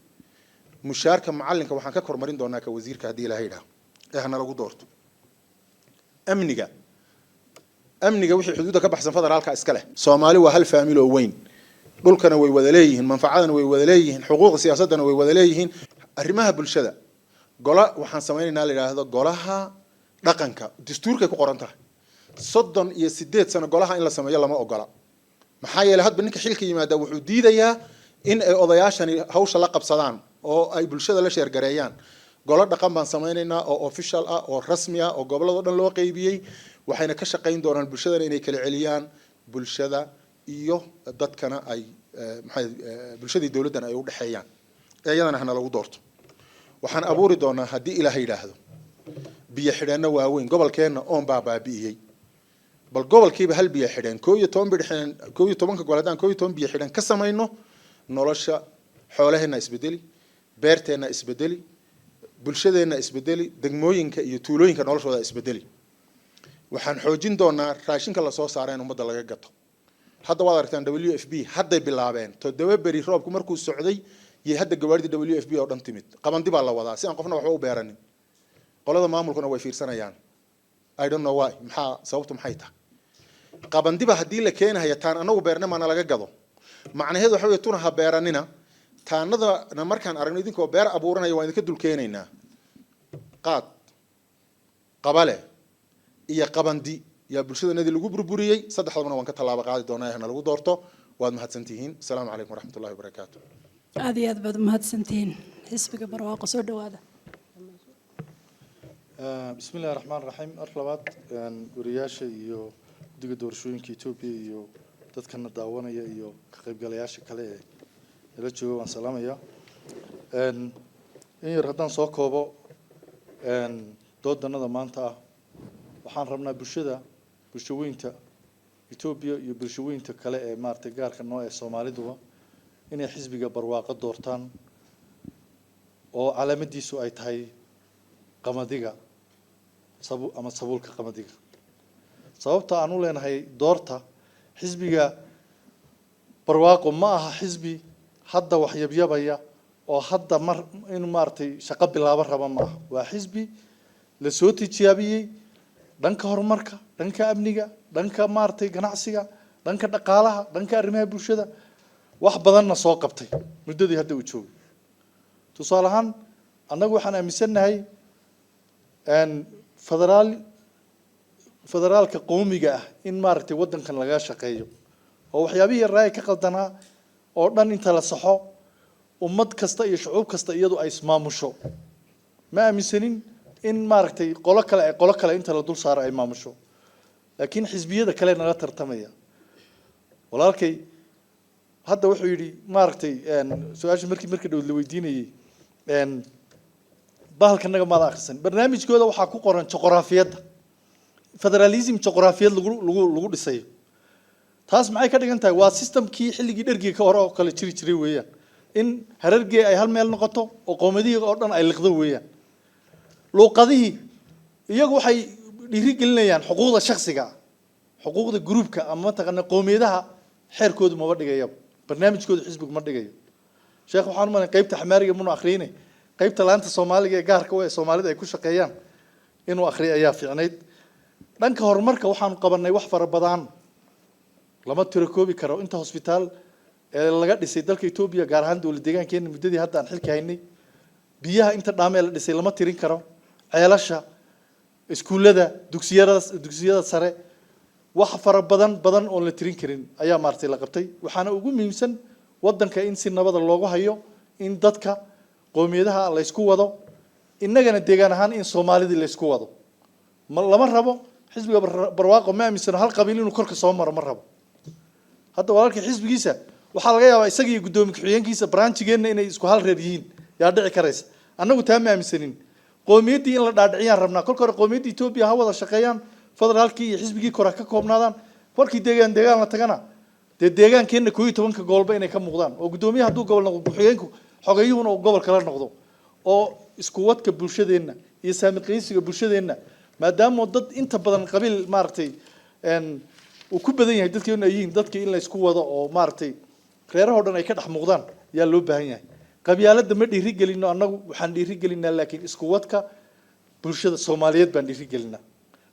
mushaarka macalinka waxaan ka kormarin doonaa ka wasiirka hadii ilaahay dhaho ee hana lagu doorto amniga wixii xuduudda ka baxsan federaalka iska leh Soomaali waa hal family oo weyn dhulkana way wada leeyihiin manfaacadana way wada leeyihiin xuquuqda siyaasadana way wada leeyihiin arrimaha bulshada gola waxaan sameynaynaa la yiraahdo golaha dhaqanka dastuurka ku qoran tahay 38 sano golaha in la sameeyo lama ogola maxaa yeelay hadba ninka xilka yimaada wuxuu diidayaa in ay odayaashani hawsha la qabsadaan oo ay bulshada la sheer gareeyaan gola dhaqan baan sameynaynaa oo official ah oo rasmi ah oo gobolada dhan loo qaybiyay waxayna ka shaqeyn doonaan bulshada inay kala celiyaan bulshada iyo dadkana ay bulshadii dawladdan ay u dhaxeeyaan iyadana hana lagu doorto waxaan abuuri doonaa hadii ilaahay yiraahdo biyo xidhana waaweyn gobolkeena oon baabi'iyay bal gobolkiiba hal biyo xidhan 11 goboladaan 11 biyo xidhan ka sameeyno nolosha xoolaheena isbedeli beerteena isbedeli bulshadeena isbedeli degmooyinka iyo tuulooyinka noloshooda isbedeli waxaan xoojin doonaa raashinka la soo saareen ummadda laga gato hadda waad aragtaan WFP hadday bilaabeen 7 beri roobku markuu socday iyo hadda gawaarida WFP oo dhan timid qabandi baa la wadaa si aan qofna waxba u beeranin qolada maamulkuna way fiirsanayaan I don't know why maxaa sababtu maxay tahay qabandiba hadii la keenayo taan anagu beerna maana laga gado macnaheedu waxa weeye tuna ha beeranina taanada markaan aragno idinkoo beer abuuranaya waa idinka dul keenaynaa qaad qabale iyo qabandi yaa bulshadeenadii lagu burburiyay saddexdaba waan ka talaabo qaadi doonaa hana lagu doorto waad mahadsantihiin assalaamu calaykum waraxmatullaahi wabarakaatuh aad iyo aad baad mahadsantihiin xisbiga barwaaqo soo dhawaada بسم الله الرحمن الرحيم أرلبات ورياشة iyo diga doorashooyinka Ethiopia iyo dadkana daawanaya iyo ka qayb galayaasha kale ee la jooga waan salaamaya in yar haddaan soo koobo doodanada maanta ah waxaan rabnaa bulshooyinka Ethiopia iyo bulshooyinka kale ee maartay gaarka noo ee Soomaaliduba inay xisbiga barwaaqo doortaan oo calaamadiisu ay tahay qamadiga ama sabuulka qamadiga sababta aan u leenahay doorta xisbiga barwaaqo ma aha xisbi hadda wax yabyabaya oo hadda mar in maartay shaqo bilaaban raba ma aha waa xisbi la soo tijaabiyay dhanka horumarka dhanka amniga dhanka maartay ganacsiga dhanka dhaqaalaha dhanka arrimaha bulshada wax badanna soo qabtay muddadii hadda uu joogay tusaale ahaan annagu waxaan aaminsanahay federaalka qowmiga ah in maartay waddankan laga shaqeeyo oo waxyaabihii raay ka qaldanaa oo dhan inta la saxo ummad kasta iyo shucuub kasta iyadu ay ismaamusho ma aaminsanin in maartay qolo kale inta la dul saaro ay maamusho laakiin xisbiyada kale nala tartamaya walaalkay hadda wuxuu yidhi maartay su-aasha markii dhow la weydiinayay bahalkanaga maada akhrisan barnaamijkooda waxaa ku qoran juqraafiyadda federalism juqraafiyad lagu dhisayo taas maxay ka dhigan tahay waa systemkii xilligii dhergiga ka hore oo kale jiri jiray weeyaan in harargee ay hal meel noqoto oo qowmadihii oo dhan ay liqdo weeyaan luuqadihii iyagu waxay dhiirigelinayaan xuquuqda shakhsiga xuquuqda gruupka ama mataqaana qowmiyadaha xeerkoodu maba dhigayaba barnaamijkooda xisbigu ma dhigayo sheekh waxaan u malayn qaybta xamaariga muna akhriyinay qaybta laanta Soomaaliga ee gaarka ee Soomaalida ay ku shaqeeyaan inuu akhriyo ayaa fiicnayd dhanka horumarka waxaan qabanay wax fara badan lama tiro koobi karo inta hospitaal ee laga dhisay dalka Ethiopia gaar ahaan dawlad deegaankeena muddadii hadda aan xilka haynay biyaha inta dhaamee la dhisay lama tirin karo ceelasha iskuulada dugsiyada sare wax fara badan oo la tirin karin ayaa maartay la qabtay waxaana ugu muhiimsan waddanka in si nabad loogu hayo in dadka qowmiyadaha la isku wado innagana deegaan ahaan in Soomaalida la isku wado lama rabo xisbiga barwaaqo ma aaminsan hal qabiil inuu korka soo maro ma rabo hadda walaalka xisbigiisa waxa laga yaabaa isaga iyo gudoomiye ku-xigeenkiisa branchigeena inay isku hal reer yihiin yaa dhici karaysa annagu taa ma aaminsanin qowmiyadii in la dhaadhiciyaan rabnaa kolka hore qowmiyadda Ethiopia ha wada shaqeeyaan federaalkii iyo xisbigii kora ka koobnaadaan markii deegaan la tagana deegaankeena 12 gobolba inay ka muuqdaan oo gudoomiyaha hadduu gobol noqdo ku-xigeenku xogayuhuna uu gobol kala noqdo oo isku wadka bulshadeena iyo saamiqaysiga bulshadeena maadaama dad inta badan qabiil maartay uu ku badan yahay dadkeena yihiin dadkii in la isku wado oo maartay reeraha oo dhan ay ka dhex muuqdaan yaa loo baahan yahay qabyaaladda ma dhiirigelino annagu waxaan dhiirigelinaa laakiin isku wadka bulshada Soomaaliyeed baan dhiirigelinaa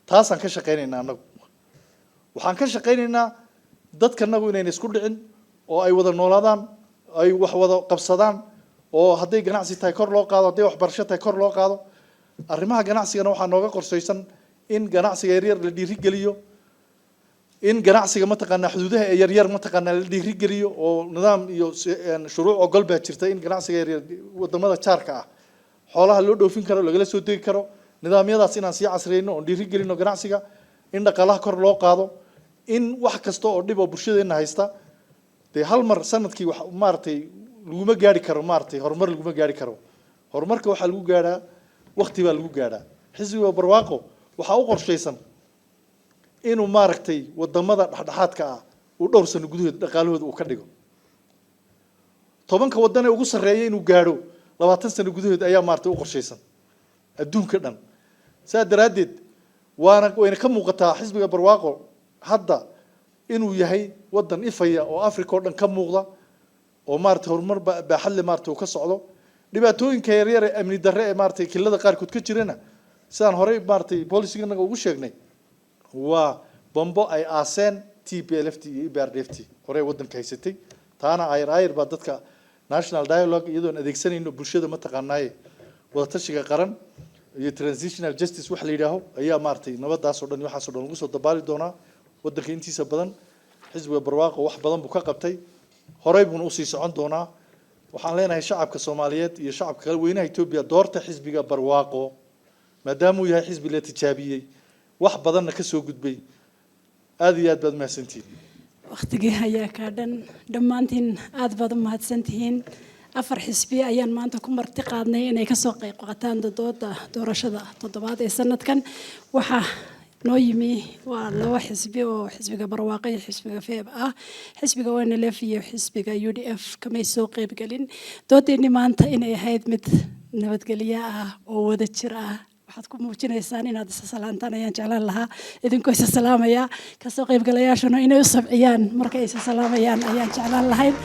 taasaan ka shaqeynaynaa annagu waxaan ka shaqeynaynaa dadkanagu inay isku dhicin oo ay wada noolaadaan ay wax wada qabsadaan oo hadday ganacsi tahay kor loo qaado hadday waxbarasho tahay kor loo qaado arrimaha ganacsigana waxaa nooga qorshaysan in ganacsiga yaryar la dhiirigeliyo in ganacsiga mataqaanaa xuduudaha ee yaryar mataqaanaa la dhiirigeliyo oo nidaam iyo shuruuc ogol baa jirta in ganacsiga yaryar wadamada jaarka ah xoolaha loo dhoofin karo lagala soo degi karo nidaamyadaas inaan sii casriyeyno oo dhiirigelino ganacsiga in dhaqaalaha kor loo qaado in wax kasta oo dhib oo bulshadeena haysta dee hal mar sanadkii wax maartay laguma gaari karo maartay horumar laguma gaari karo horumarka waxa lagu gaaraa waqti baa lagu gaaraa xisbiga barwaaqo waxa uu qorshaysan inuu maartay wadamada dhaxdhaxaadka ah uu dhowr sano gudahood dhaqaalahooda uu ka dhigo 10 wadan ee ugu sareeyay inuu gaaro 20 sano gudahood ayaa maartay u qorshaysan adduunka dhan saa daraadeed wayna ka muuqataa xisbiga barwaaqo hadda inuu yahay wadan ifaya oo Afrika oo dhan ka muuqda oo maartay horumar baaxad leh maartay uu ka socdo dhibaatooyinka yaryar ee amni darre ee maartay kilada qaar kood ka jirana sidaan hore maartay policy-ga ugu sheegnay waa bombo ay aaseen TPLF iyo EPRDF hore wadanka haysatay taana ayr baa dadka national dialogue iyadoo adeegsanayno bulshada ma taqaanaay wada tashiga qaran iyo transitional justice wax la yiraahdo ayaa maartay nabadaas oo dhan waxaas oo dhan ugu soo dabaali doona wadanka intiisa badan xisbiga barwaaqo wax badan buu ka qabtay horey buu u sii socon doonaa waxaan leenahay shacabka Soomaaliyeed iyo shacabka kale weynaha Ethiopia doorta xisbiga barwaaqo maadaama uu yahay xisbi la tijaabiyay wax badan ka soo gudbay aad iyo aad baad mahadsantihiin waqtigii ayaa ka dhan dhammaantiin aad baad u mahadsantihiin afar xisbi ayaan maanta ku marti qaadnay inay kasoo qayb qaataan dooda doorashada toddobaad ee sanadkan. waxaa noo yimi waa laba xisbi oo xisbiga barwaaqo iyo xisbiga feeb ah. xisbiga ONLF iyo xisbiga UDF kamay soo qaybgelin. doodeeni maanta inay ahayd mid nabadgelyo ah oo wada jir ah. waxaad ku muujinaysaan inaad isa salaantaan ayaan jeclaan lahaa. idinkoo isa salaamaya kasoo qaybgalayaashuna inay u sabciyaan markay isa salaamayaan ayaan jeclaan lahayn.